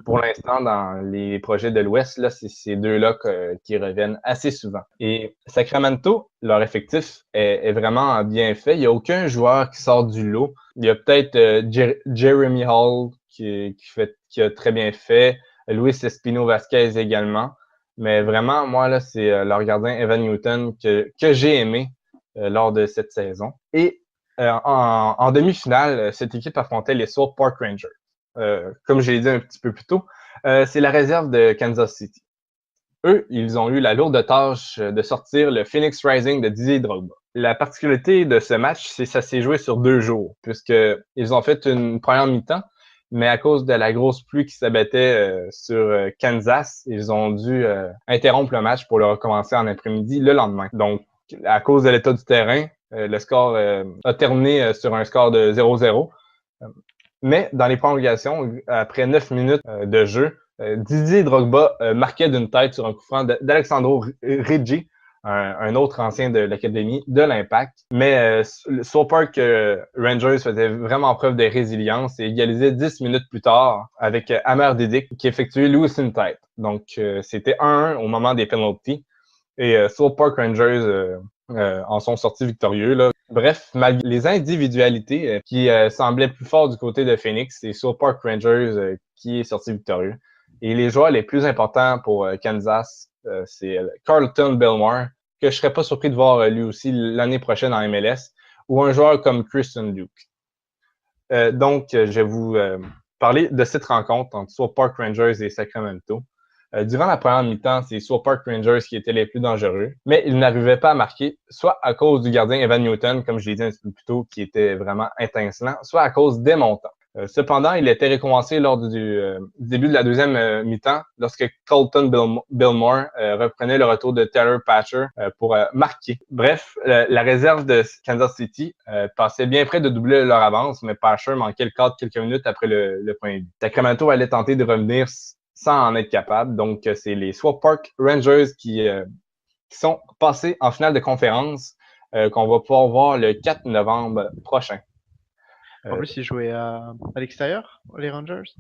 Pour l'instant, dans les projets de l'Ouest, là, c'est ces deux-là qui reviennent assez souvent. Et Sacramento, leur effectif est vraiment bien fait. Il n'y a aucun joueur qui sort du lot. Il y a peut-être Jeremy Hall qui a très bien fait, Luis Espino Vasquez également. Mais vraiment, moi, là, c'est leur gardien Evan Newton que j'ai aimé lors de cette saison. Et en demi-finale, cette équipe affrontait les Swope Park Rangers. Comme je l'ai dit un petit peu plus tôt, c'est la réserve de Kansas City. Eux, ils ont eu la lourde tâche de sortir le Phoenix Rising de Didier Drogba. La particularité de ce match, c'est que ça s'est joué sur 2 jours, puisqu'ils ont fait une première mi-temps, mais à cause de la grosse pluie qui s'abattait sur Kansas, ils ont dû interrompre le match pour le recommencer en après-midi le lendemain. Donc, à cause de l'état du terrain, le score a terminé sur un score de 0-0. Mais dans les prolongations, après 9 minutes de jeu, Didier Drogba marquait d'une tête sur un coup franc d'Alexandro Riggi, un autre ancien de l'Académie de l'Impact. Mais Swope Park Rangers faisait vraiment preuve de résilience et égalisait 10 minutes plus tard avec Amer Didik qui effectuait lui aussi une tête. Donc, c'était 1-1 au moment des penalties. Et Swope Park Rangers en sont sortis victorieux. Là. Bref, malgré les individualités qui semblaient plus fortes du côté de Phoenix, c'est Swope Park Rangers qui est sorti victorieux. Et les joueurs les plus importants pour Kansas, c'est Carlton Belmar, que je serais pas surpris de voir lui aussi l'année prochaine en MLS, ou un joueur comme Christian Duke. Donc, je vais vous parler de cette rencontre entre Swope Park Rangers et Sacramento. Durant la première mi-temps, c'est Swope Park Rangers qui étaient les plus dangereux, mais ils n'arrivaient pas à marquer, soit à cause du gardien Evan Newton, comme je l'ai dit un petit peu plus tôt, qui était vraiment étincelant, soit à cause des montants. Cependant, il était récompensé lors du début de la deuxième mi-temps lorsque Colton Billmore reprenait le retour de Taylor Patcher pour marquer. Bref, la réserve de Kansas City passait bien près de doubler leur avance, mais Patcher manquait le cadre quelques minutes après le premier but. Sacramento allait tenter de revenir sans en être capable, donc c'est les Swope Park Rangers qui sont passés en finale de conférence qu'on va pouvoir voir le 4 novembre prochain. En plus, ils jouaient à l'extérieur, les Rangers?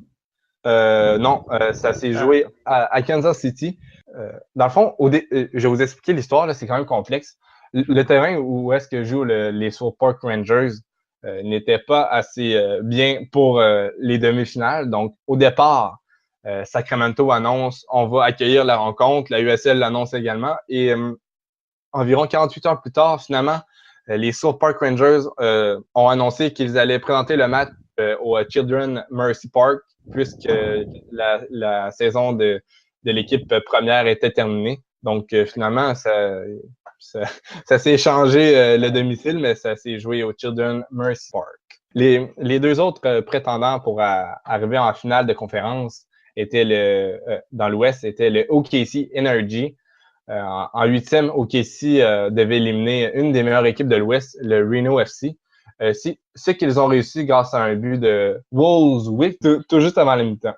Non, ça s'est joué à Kansas City. Dans le fond, je vais vous expliquer l'histoire, là, c'est quand même complexe. Le terrain où est-ce que jouent les Swope Park Rangers n'était pas assez bien pour les demi-finales. Donc, au départ, Sacramento annonce on va accueillir la rencontre. La USL l'annonce également. Et environ 48 heures plus tard, finalement, les Swope Park Rangers ont annoncé qu'ils allaient présenter le match au Children's Mercy Park, puisque la saison de l'équipe première était terminée. Donc, finalement, ça s'est échangé le domicile, mais ça s'est joué au Children's Mercy Park. Les deux autres prétendants pour arriver en finale de conférence étaient dans l'Ouest, étaient le OKC Energy. En huitième, OKC devait éliminer une des meilleures équipes de l'Ouest, le Reno FC. Ce qu'ils ont réussi grâce à un but de Wolves tout juste avant la mi-temps.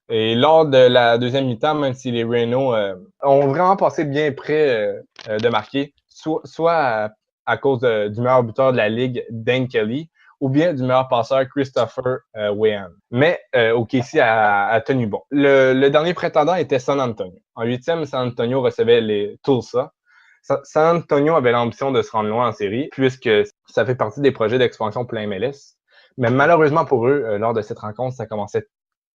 Et lors de la deuxième mi-temps, même si les Reno ont vraiment passé bien près de marquer, soit à cause du meilleur buteur de la Ligue, Dan Kelly, ou bien du meilleur passeur, Christopher Wehan. Mais OKC a tenu bon. Le dernier prétendant était San Antonio. En huitième, San Antonio recevait les Tulsa. San Antonio avait l'ambition de se rendre loin en série, puisque ça fait partie des projets d'expansion pour la MLS. Mais malheureusement pour eux, lors de cette rencontre, ça commençait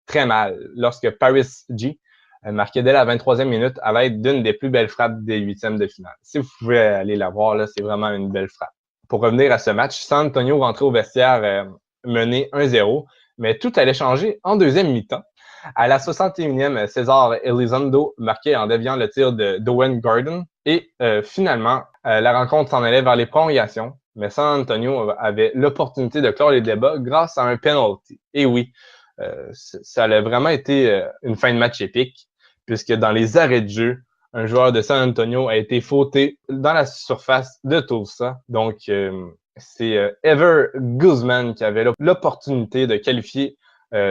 très mal. Lorsque Paris G marquait dès la 23e minute à l'aide d'une des plus belles frappes des huitièmes de finale. Si vous pouvez aller la voir, là, c'est vraiment une belle frappe. Pour revenir à ce match, San Antonio rentrait au vestiaire mené 1-0, mais tout allait changer en deuxième mi-temps. À la 61e, César Elizondo marquait en déviant le tir de Dowen Garden. Et finalement, la rencontre s'en allait vers les prolongations, mais San Antonio avait l'opportunité de clore les débats grâce à un penalty. Et oui, ça a vraiment été une fin de match épique, puisque dans les arrêts de jeu, un joueur de San Antonio a été fauté dans la surface de Tulsa. Donc, c'est Ever Guzman qui avait l'opportunité de qualifier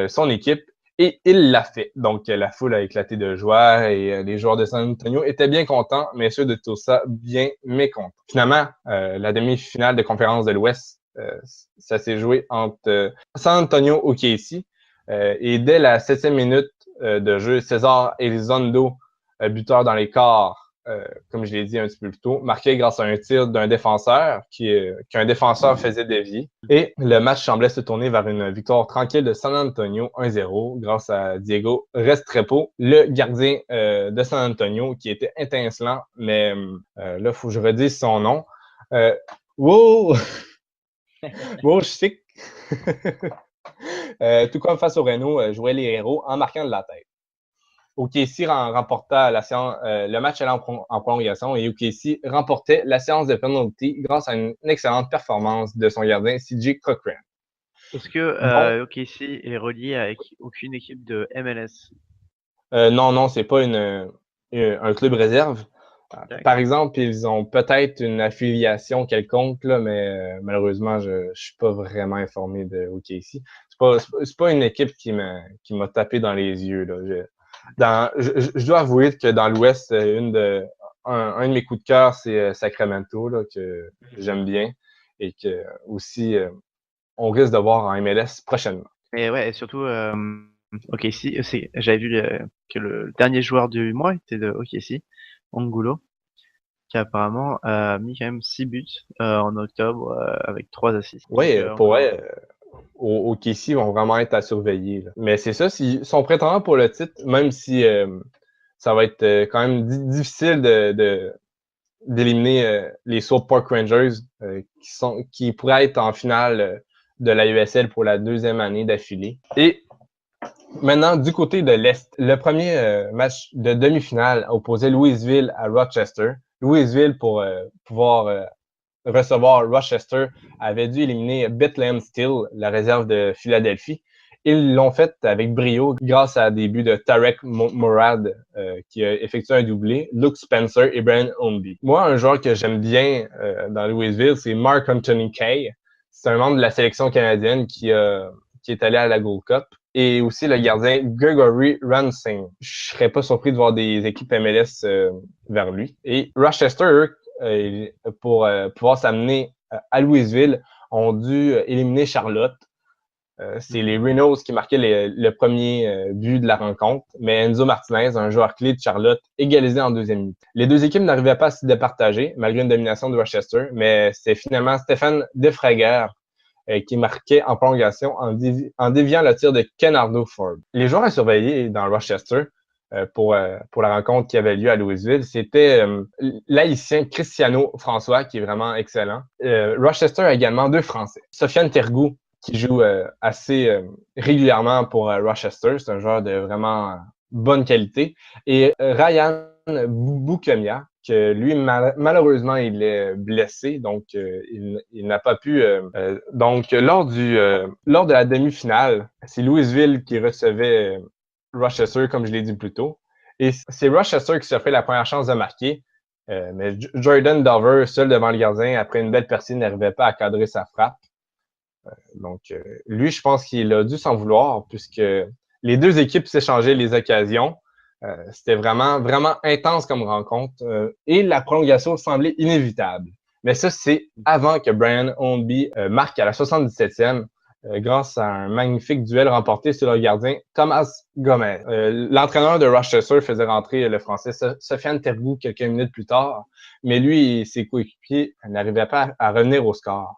son équipe et il l'a fait. Donc, la foule a éclaté de joie et les joueurs de San Antonio étaient bien contents, mais ceux de Tulsa bien mécontents. Finalement, la demi-finale de conférence de l'Ouest, ça s'est joué entre San Antonio et OKC. Et dès la 7e minute de jeu, César Elizondo, buteur dans les quarts, comme je l'ai dit un petit peu plus tôt, marqué grâce à un tir d'un défenseur qu'un défenseur faisait dévier. Et le match semblait se tourner vers une victoire tranquille de San Antonio 1-0 grâce à Diego Restrepo, le gardien de San Antonio qui était étincelant, mais là, il faut que je redise son nom. Wow! Wow, je sais tout comme face au Reno, jouait les héros en marquant de la tête. OKC remporta le match allait en prolongation et OKC remportait la séance de penalty grâce à une excellente performance de son gardien CJ Cochran. Est-ce que OKC est relié avec aucune équipe de MLS? Non, c'est pas un club réserve. Par exemple, ils ont peut-être une affiliation quelconque, là, mais malheureusement, je suis pas vraiment informé de OKC. C'est pas une équipe qui m'a tapé dans les yeux, là. Je dois avouer que dans l'Ouest, un de mes coups de cœur, c'est Sacramento, là, que j'aime bien et que aussi on risque de voir en MLS prochainement. Et ouais, et surtout, OKC, j'avais vu que le dernier joueur du mois était de OKC, Angulo, qui apparemment a mis quand même 6 buts en octobre avec 3 assists. Oui, pour vrai, OKC vont vraiment être à surveiller, là. Mais c'est ça, s'ils sont prétendants pour le titre, même si ça va être quand même difficile d'éliminer les Swope Park Rangers qui pourraient être en finale de la USL pour la deuxième année d'affilée. Et maintenant, du côté de l'Est, le premier match de demi-finale opposait Louisville à Rochester. Louisville, pour pouvoir recevoir Rochester, avait dû éliminer Bethlehem Steel, la réserve de Philadelphie. Ils l'ont fait avec brio grâce à des buts de Tarek Morad qui a effectué un doublé, Luke Spencer et Brian Ownby. Moi, un joueur que j'aime bien dans Louisville, c'est Mark Anthony Kaye. C'est un membre de la sélection canadienne qui est allé à la Gold Cup. Et aussi le gardien Gregory Ransing. Je serais pas surpris de voir des équipes MLS vers lui. Et Rochester, pour pouvoir s'amener à Louisville, ont dû éliminer Charlotte. C'est les Rhinos qui marquaient le premier but de la rencontre, mais Enzo Martinez, un joueur clé de Charlotte, égalisé en deuxième mi-temps. Les deux équipes n'arrivaient pas à se départager, malgré une domination de Rochester, mais c'est finalement Stéphane Defrager qui marquait en prolongation en déviant le tir de Kenardo Ford. Les joueurs à surveiller dans Rochester pour la rencontre qui avait lieu à Louisville, c'était l'haïtien Cristiano François, qui est vraiment excellent. Rochester a également 2 Français. Sofiane Tergou, qui joue assez régulièrement pour Rochester. C'est un joueur de vraiment bonne qualité. Et Ryan Boukemia, que lui, malheureusement, il est blessé, donc il n'a pas pu... donc, lors de la demi-finale, c'est Louisville qui recevait Rochester, comme je l'ai dit plus tôt. Et c'est Rochester qui s'est fait la première chance de marquer. Mais Jordan Dover, seul devant le gardien, après une belle percée, n'arrivait pas à cadrer sa frappe. Donc, lui, je pense qu'il a dû s'en vouloir puisque les deux équipes s'échangeaient les occasions. C'était vraiment, vraiment intense comme rencontre et la prolongation semblait inévitable. Mais ça, c'est avant que Brian Ownby marque à la 77e grâce à un magnifique duel remporté sur le gardien Thomas Gomez. L'entraîneur de Rochester faisait rentrer le Français Sofiane Tergou quelques minutes plus tard, mais lui et ses coéquipiers n'arrivaient pas à revenir au score.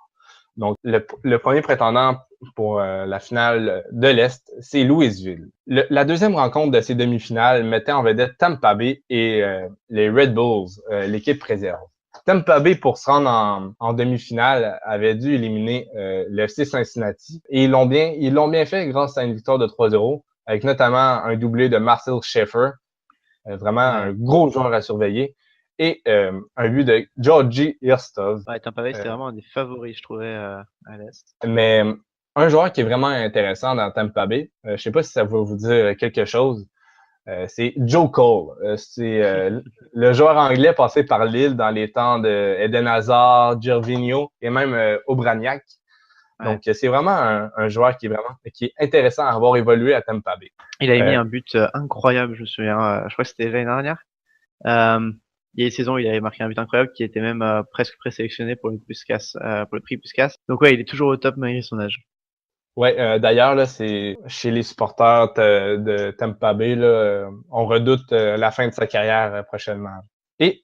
Donc, le premier prétendant pour la finale de l'Est, c'est Louisville. La deuxième rencontre de ces demi-finales mettait en vedette Tampa Bay et les Red Bulls, l'équipe réserve. Tampa Bay, pour se rendre en demi-finale, avait dû éliminer le FC Cincinnati. Et ils l'ont bien fait grâce à une victoire de 3-0, avec notamment un doublé de Marcel Schaeffer, vraiment un gros joueur à surveiller. Et un but de Georgi Irstov. Ouais, Tampa Bay, c'était vraiment un des favoris, je trouvais, à l'Est. Mais un joueur qui est vraiment intéressant dans Tampa Bay, je sais pas si ça va vous dire quelque chose, c'est Joe Cole. C'est le joueur anglais passé par Lille dans les temps de Eden Hazard, Gervinho et même Obraniak. Ouais. Donc, c'est vraiment un joueur qui est intéressant à avoir évolué à Tampa Bay. Il a mis un but incroyable, je me souviens. Je crois que c'était l'année dernière. Il y a une saison où il avait marqué un but incroyable qui était même presque présélectionné pour le prix Puskas. Donc ouais, il est toujours au top malgré son âge. Ouais, d'ailleurs là, c'est chez les supporters de Tampa Bay là, on redoute la fin de sa carrière prochainement. Et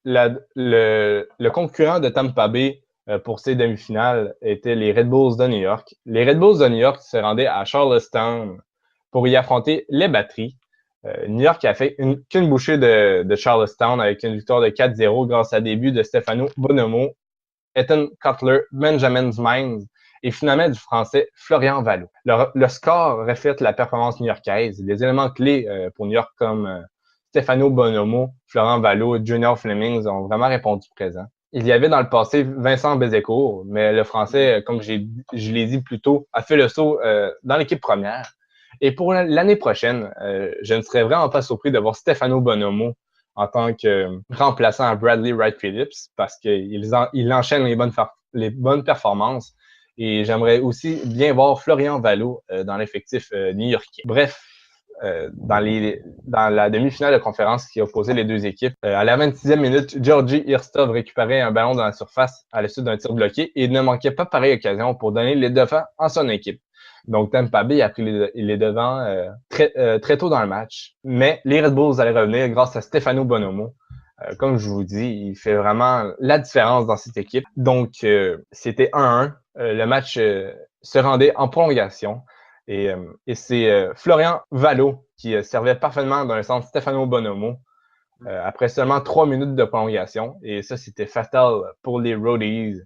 le concurrent de Tampa Bay pour ces demi-finales était les Red Bulls de New York. Les Red Bulls de New York se rendaient à Charlestown pour y affronter les Batteries. New York a fait qu'une bouchée de Charlestown avec une victoire de 4-0 grâce à des buts de Stefano Bonomo, Ethan Cutler, Benjamin Mines et finalement du français Florian Vallo. Le score reflète la performance new-yorkaise. Les éléments clés pour New York comme Stefano Bonomo, Florian Vallo et Junior Flemings ont vraiment répondu présent. Il y avait dans le passé Vincent Bézécourt, mais le français, comme je l'ai dit plus tôt, a fait le saut dans l'équipe première. Et pour l'année prochaine, je ne serais vraiment pas surpris de voir Stefano Bonomo en tant que remplaçant à Bradley Wright Phillips parce qu'il enchaîne les bonnes performances. Et j'aimerais aussi bien voir Florian Vallo dans l'effectif new-yorkais. Bref, dans la demi-finale de conférence qui opposait les deux équipes, à la 26e minute, Georgi Irstov récupérait un ballon dans la surface à la suite d'un tir bloqué et ne manquait pas pareille occasion pour donner les devants en son équipe. Donc, Tampa Bay a pris les devants très tôt dans le match. Mais les Red Bulls allaient revenir grâce à Stefano Bonomo. Comme je vous dis, il fait vraiment la différence dans cette équipe. Donc, c'était 1-1. Le match se rendait en prolongation. Et c'est Florian Vallo qui servait parfaitement dans le centre Stefano Bonomo après seulement 3 minutes de prolongation. Et ça, c'était fatal pour les Roadies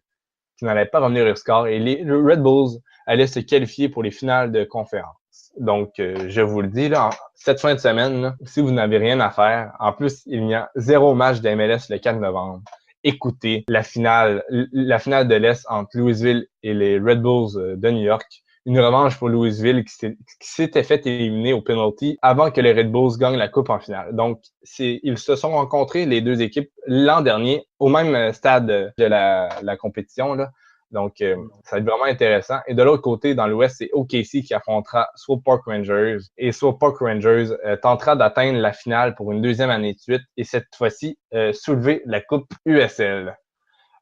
qui n'allaient pas revenir au score. Et les Red Bulls allaient se qualifier pour les finales de conférence. Donc, je vous le dis, là, cette fin de semaine, là, si vous n'avez rien à faire, en plus, il y a 0 match de MLS le 4 novembre. Écoutez la finale de l'Est entre Louisville et les Red Bulls de New York. une revanche pour Louisville qui s'était fait éliminer au penalty avant que les Red Bulls gagnent la Coupe en finale. Donc, ils se sont rencontrés, les deux équipes, l'an dernier, au même stade de la compétition, là. Donc, ça va être vraiment intéressant. Et de l'autre côté, dans l'Ouest, c'est OKC qui affrontera Swope Park Rangers. Et Swope Park Rangers tentera d'atteindre la finale pour une deuxième année de suite et cette fois-ci, soulever la Coupe USL.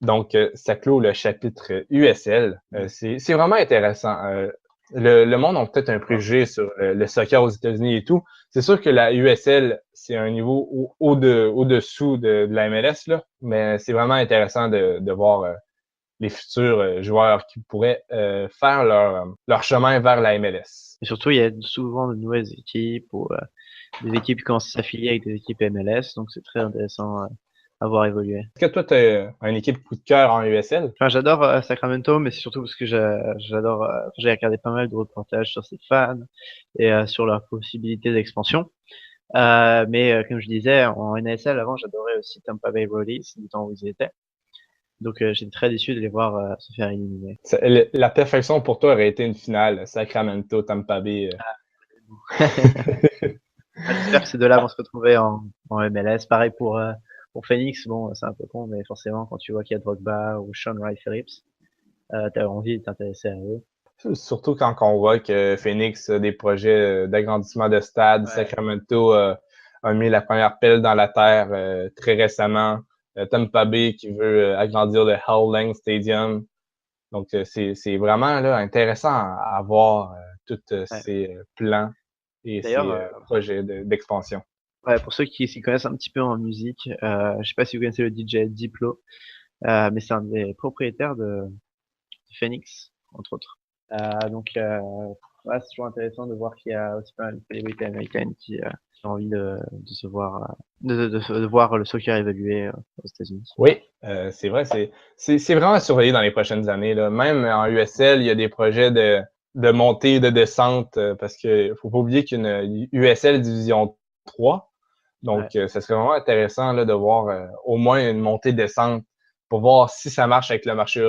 Donc, ça clôt le chapitre USL. C'est vraiment intéressant. Le monde a peut-être un préjugé sur le soccer aux États-Unis et tout. C'est sûr que la USL, c'est un niveau au-dessous de la MLS, là, mais c'est vraiment intéressant de voir les futurs joueurs qui pourraient faire leur chemin vers la MLS. Et surtout, il y a souvent de nouvelles équipes ou des équipes qui commencent à s'affilier avec des équipes MLS, donc c'est très intéressant à voir évoluer. Est-ce que toi, tu as une équipe coup de cœur en USL? Enfin, j'adore Sacramento, mais c'est surtout parce que j'adore. J'ai regardé pas mal de reportages sur ces fans et sur leurs possibilités d'expansion. Mais comme je disais, en NASL avant, j'adorais aussi Tampa Bay Rays du temps où ils y étaient. Donc j'étais très déçu de les voir se faire éliminer. La perfection pour toi aurait été une finale, Sacramento, Tampa Bay. J'espère que ces deux-là vont se retrouver en MLS. Pareil pour Phoenix, bon, c'est un peu con, mais forcément, quand tu vois qu'il y a Drogba ou Sean Wright Phillips, t'as envie de t'intéresser à eux. Surtout quand on voit que Phoenix a des projets d'agrandissement de stade, Sacramento a mis la première pelle dans la terre très récemment. Tampa Bay qui veut agrandir le Howell Lang Stadium. Donc, c'est vraiment là, intéressant à voir tous ces plans et ces projets d'expansion. Ouais, pour ceux qui s'y connaissent un petit peu en musique, je sais pas si vous connaissez le DJ Diplo, mais c'est un des propriétaires de Phoenix, entre autres. Donc, ouais, c'est toujours intéressant de voir qu'il y a aussi pas mal de célébrités américaines qui ont envie de se voir, de voir le soccer évoluer aux États-Unis. Oui, c'est vrai, c'est vraiment à surveiller dans les prochaines années, là. Même en USL, il y a des projets de montée, de descente, parce que faut pas oublier qu'il y a une USL Division 3. Donc, ça serait vraiment intéressant là, de voir au moins une montée-descente pour voir si ça marche avec le marché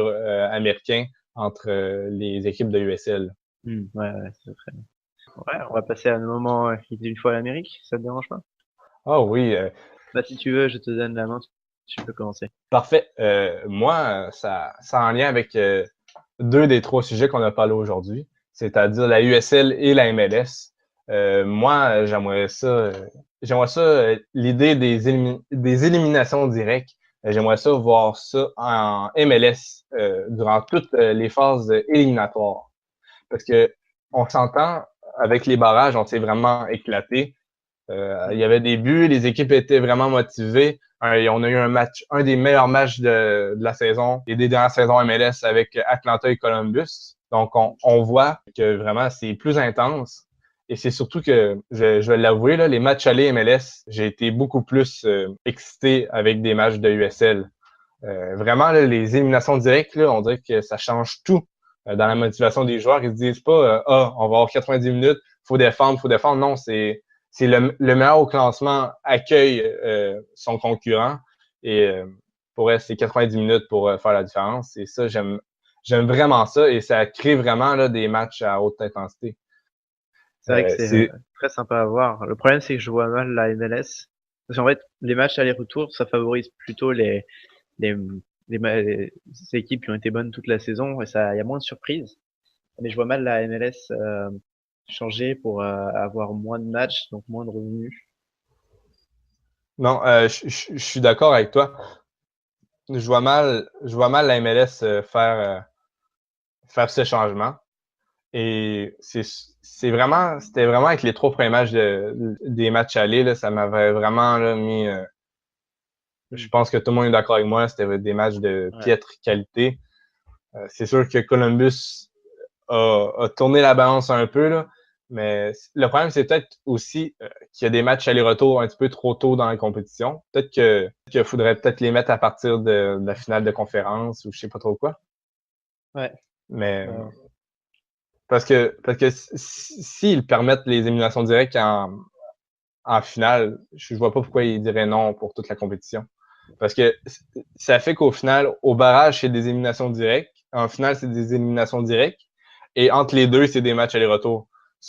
américain entre les équipes de USL. Ouais, c'est très bien. Ouais, on va passer à un moment qui était une fois l'Amérique, ça te dérange pas? Ah oui. Bah, si tu veux, je te donne la main, tu peux commencer. Parfait. Moi, ça a un lien avec deux des trois sujets qu'on a parlé aujourd'hui, c'est-à-dire la USL et la MLS. Moi, j'aimerais ça, l'idée des éliminations directes. J'aimerais ça voir ça en MLS durant toutes les phases éliminatoires. Parce que on s'entend, avec les barrages, on s'est vraiment éclaté. Il y avait des buts, les équipes étaient vraiment motivées. On a eu un des meilleurs matchs de la saison et des dernières saisons MLS avec Atlanta et Columbus. Donc, on voit que vraiment, c'est plus intense. Et c'est surtout que, je vais l'avouer, là, les matchs allés MLS, j'ai été beaucoup plus excité avec des matchs de USL. Vraiment, là, les éliminations directes, là, on dirait que ça change tout dans la motivation des joueurs. Ils se disent pas on va avoir 90 minutes, faut défendre. Non, c'est le meilleur au classement accueille son concurrent et pour elle, c'est 90 minutes pour faire la différence. Et ça, j'aime vraiment ça et ça crée vraiment là, des matchs à haute intensité. C'est vrai que c'est très sympa à voir. Le problème, c'est que je vois mal la MLS. Parce qu'en fait, les matchs aller-retour, ça favorise plutôt les équipes qui ont été bonnes toute la saison et il y a moins de surprises. Mais je vois mal la MLS changer pour avoir moins de matchs, donc moins de revenus. Non, je suis d'accord avec toi. Je vois mal la MLS faire ce changement. Et c'était vraiment avec les 3 premiers matchs des matchs allés, là, ça m'avait vraiment là, mis. Je pense que tout le monde est d'accord avec moi, c'était des matchs de piètre qualité. C'est sûr que Columbus a tourné la balance un peu, là, mais le problème, c'est peut-être aussi qu'il y a des matchs aller-retour un petit peu trop tôt dans la compétition. Peut-être qu'il faudrait peut-être les mettre à partir de la finale de conférence ou je sais pas trop quoi. Ouais. Mais parce que s'ils permettent les éliminations directes en finale, je vois pas pourquoi ils diraient non pour toute la compétition. Parce que ça fait qu'au final, au barrage, c'est des éliminations directes. En finale, c'est des éliminations directes. Et entre les deux, c'est des matchs aller-retour.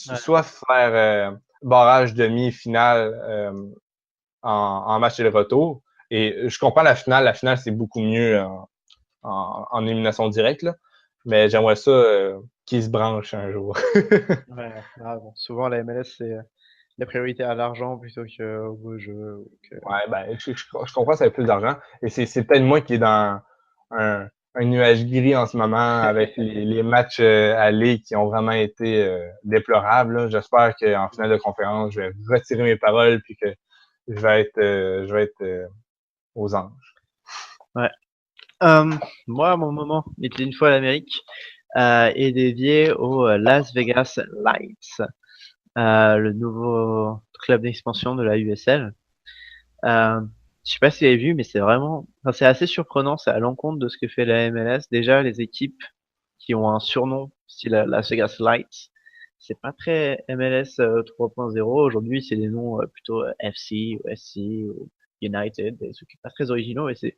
Ouais. Soit faire barrage demi-finale en match aller-retour. Et je comprends la finale. La finale, c'est beaucoup mieux en élimination directe, là. Mais j'aimerais ça qu'ils se branchent un jour. Ouais, bon, souvent la MLS, c'est la priorité à l'argent plutôt qu'au beau jeu. Ouais, ben, je comprends que ça a plus d'argent. Et c'est peut-être moi qui est dans un nuage gris en ce moment avec les matchs allés qui ont vraiment été déplorables, là. J'espère qu'en finale de conférence, je vais retirer mes paroles puis que je vais être aux anges. Ouais. Moi, mon moment était une fois l'Amérique est dédié au Las Vegas Lights, le nouveau club d'expansion de la USL. Je sais pas si vous avez vu, mais c'est vraiment, enfin, c'est assez surprenant. C'est à l'encontre de ce que fait la MLS. Déjà, les équipes qui ont un surnom style Las Vegas Lights, c'est pas très MLS 3.0. Aujourd'hui, c'est des noms plutôt FC ou SC ou United, des trucs pas très originaux. Et c'est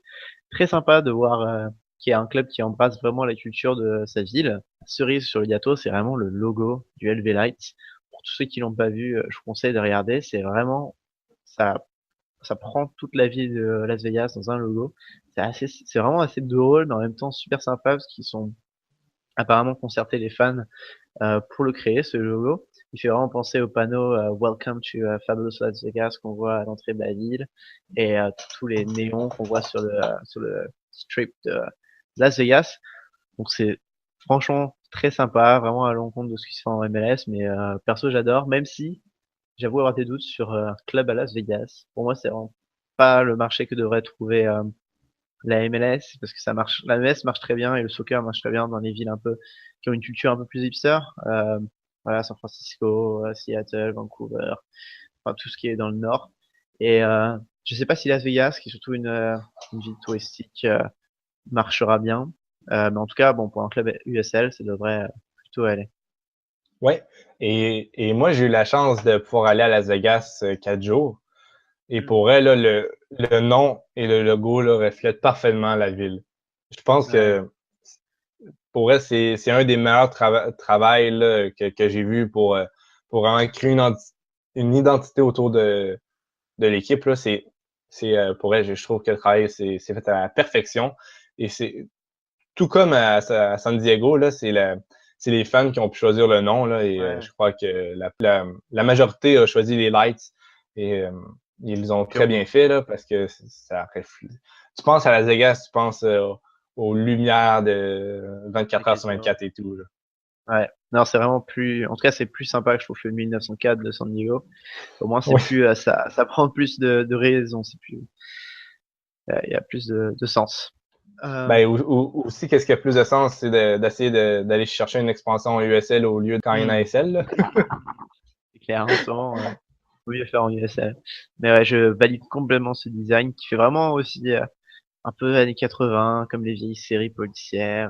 très sympa de voir qu'il y a un club qui embrasse vraiment la culture de sa ville. Cerise sur le gâteau, c'est vraiment le logo du LV Lights. Pour tous ceux qui l'ont pas vu, je vous conseille de regarder. C'est vraiment ça ça prend toute la ville de Las Vegas dans un logo. C'est vraiment assez drôle, mais en même temps super sympa parce qu'ils sont apparemment concertés les fans pour le créer, ce logo. Il fait vraiment penser au panneau Welcome to Fabulous Las Vegas qu'on voit à l'entrée de la ville et tous les néons qu'on voit sur le strip de Las Vegas. Donc c'est franchement très sympa, vraiment à l'encontre de ce qui se fait en MLS, mais perso j'adore, même si j'avoue avoir des doutes sur un club à Las Vegas. Pour moi, c'est vraiment pas le marché que devrait trouver la MLS parce que ça marche. La MLS marche très bien et le soccer marche très bien dans les villes un peu qui ont une culture un peu plus hipster. Voilà, San Francisco, Seattle, Vancouver, enfin tout ce qui est dans le nord. Et je sais pas si Las Vegas, qui est surtout une ville touristique, marchera bien. Mais en tout cas, bon, pour un club USL, ça devrait plutôt aller. Ouais. Et moi, j'ai eu la chance de pouvoir aller à Las Vegas 4 jours. Et pour elle, là, le nom et le logo là, reflètent parfaitement la ville. Je pense que pour elle, c'est un des meilleurs travails là, que j'ai vu pour vraiment créer une identité autour de l'équipe. Là. Pour elle, je trouve que le travail c'est fait à la perfection. Et c'est tout comme à San Diego, là, c'est les fans qui ont pu choisir le nom. Là, et je crois que la majorité a choisi les Lights. Et ils ont très bien fait là, parce que ça reflète. Tu penses à Las Vegas, tu penses aux lumières de 24 heures sur 24 et tout. Là. Ouais, non, c'est vraiment plus. En tout cas, c'est plus sympa que je trouve le 1904 de San Diego. Au moins, c'est plus. Ça prend plus de raison. C'est plus. Il y a plus de sens. Ben, aussi, qu'est-ce qui a plus de sens, c'est d'essayer d'aller chercher une expansion en USL au lieu de quand il y a une ASL. Là. C'est clair, en ce moment. Faut mieux faire en USL. Mais ouais, je valide complètement ce design qui fait vraiment aussi un peu années 80, comme les vieilles séries policières.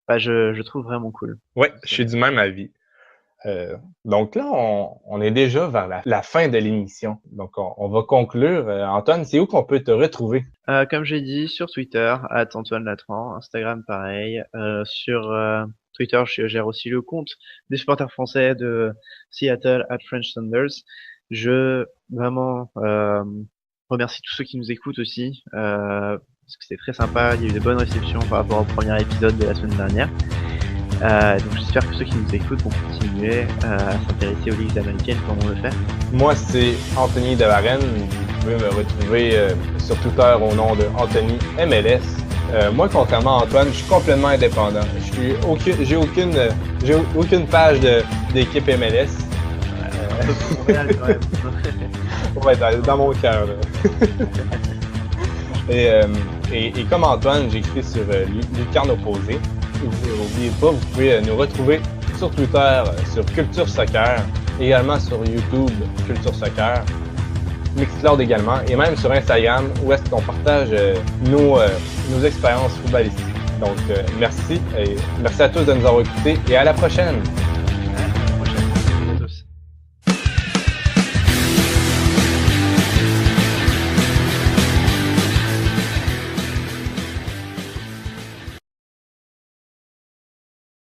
Enfin, je trouve vraiment cool. Ouais, je suis du même avis. Donc là, on est déjà vers la fin de l'émission. Donc, on va conclure. Antoine, c'est où qu'on peut te retrouver? Comme j'ai dit, sur Twitter, @Antoine Latran, Instagram pareil. Sur Twitter, je gère aussi le compte des supporters français de Seattle @French Thunders. Je vraiment remercie tous ceux qui nous écoutent aussi, parce que c'est très sympa. Il y a eu de bonnes réceptions par rapport au premier épisode de la semaine dernière. Donc j'espère que ceux qui nous écoutent vont continuer à s'intéresser aux ligues américaines comme on le fait. Moi, c'est Anthony de Varenne. Vous pouvez me retrouver sur Twitter au nom de Anthony MLS. Moi, contrairement à Antoine, je suis complètement indépendant. J'ai aucune page d'équipe MLS. Montréal, quand même. Ouais, dans mon cœur. Et comme Antoine, j'écris sur Lucarne Opposée. N'oubliez pas, vous pouvez nous retrouver sur Twitter, sur Culture Soccer, également sur YouTube, Culture Soccer, Mixcloud également, et même sur Instagram, où est-ce qu'on partage nos expériences footballistiques. Donc, merci, et merci à tous de nous avoir écoutés, et à la prochaine!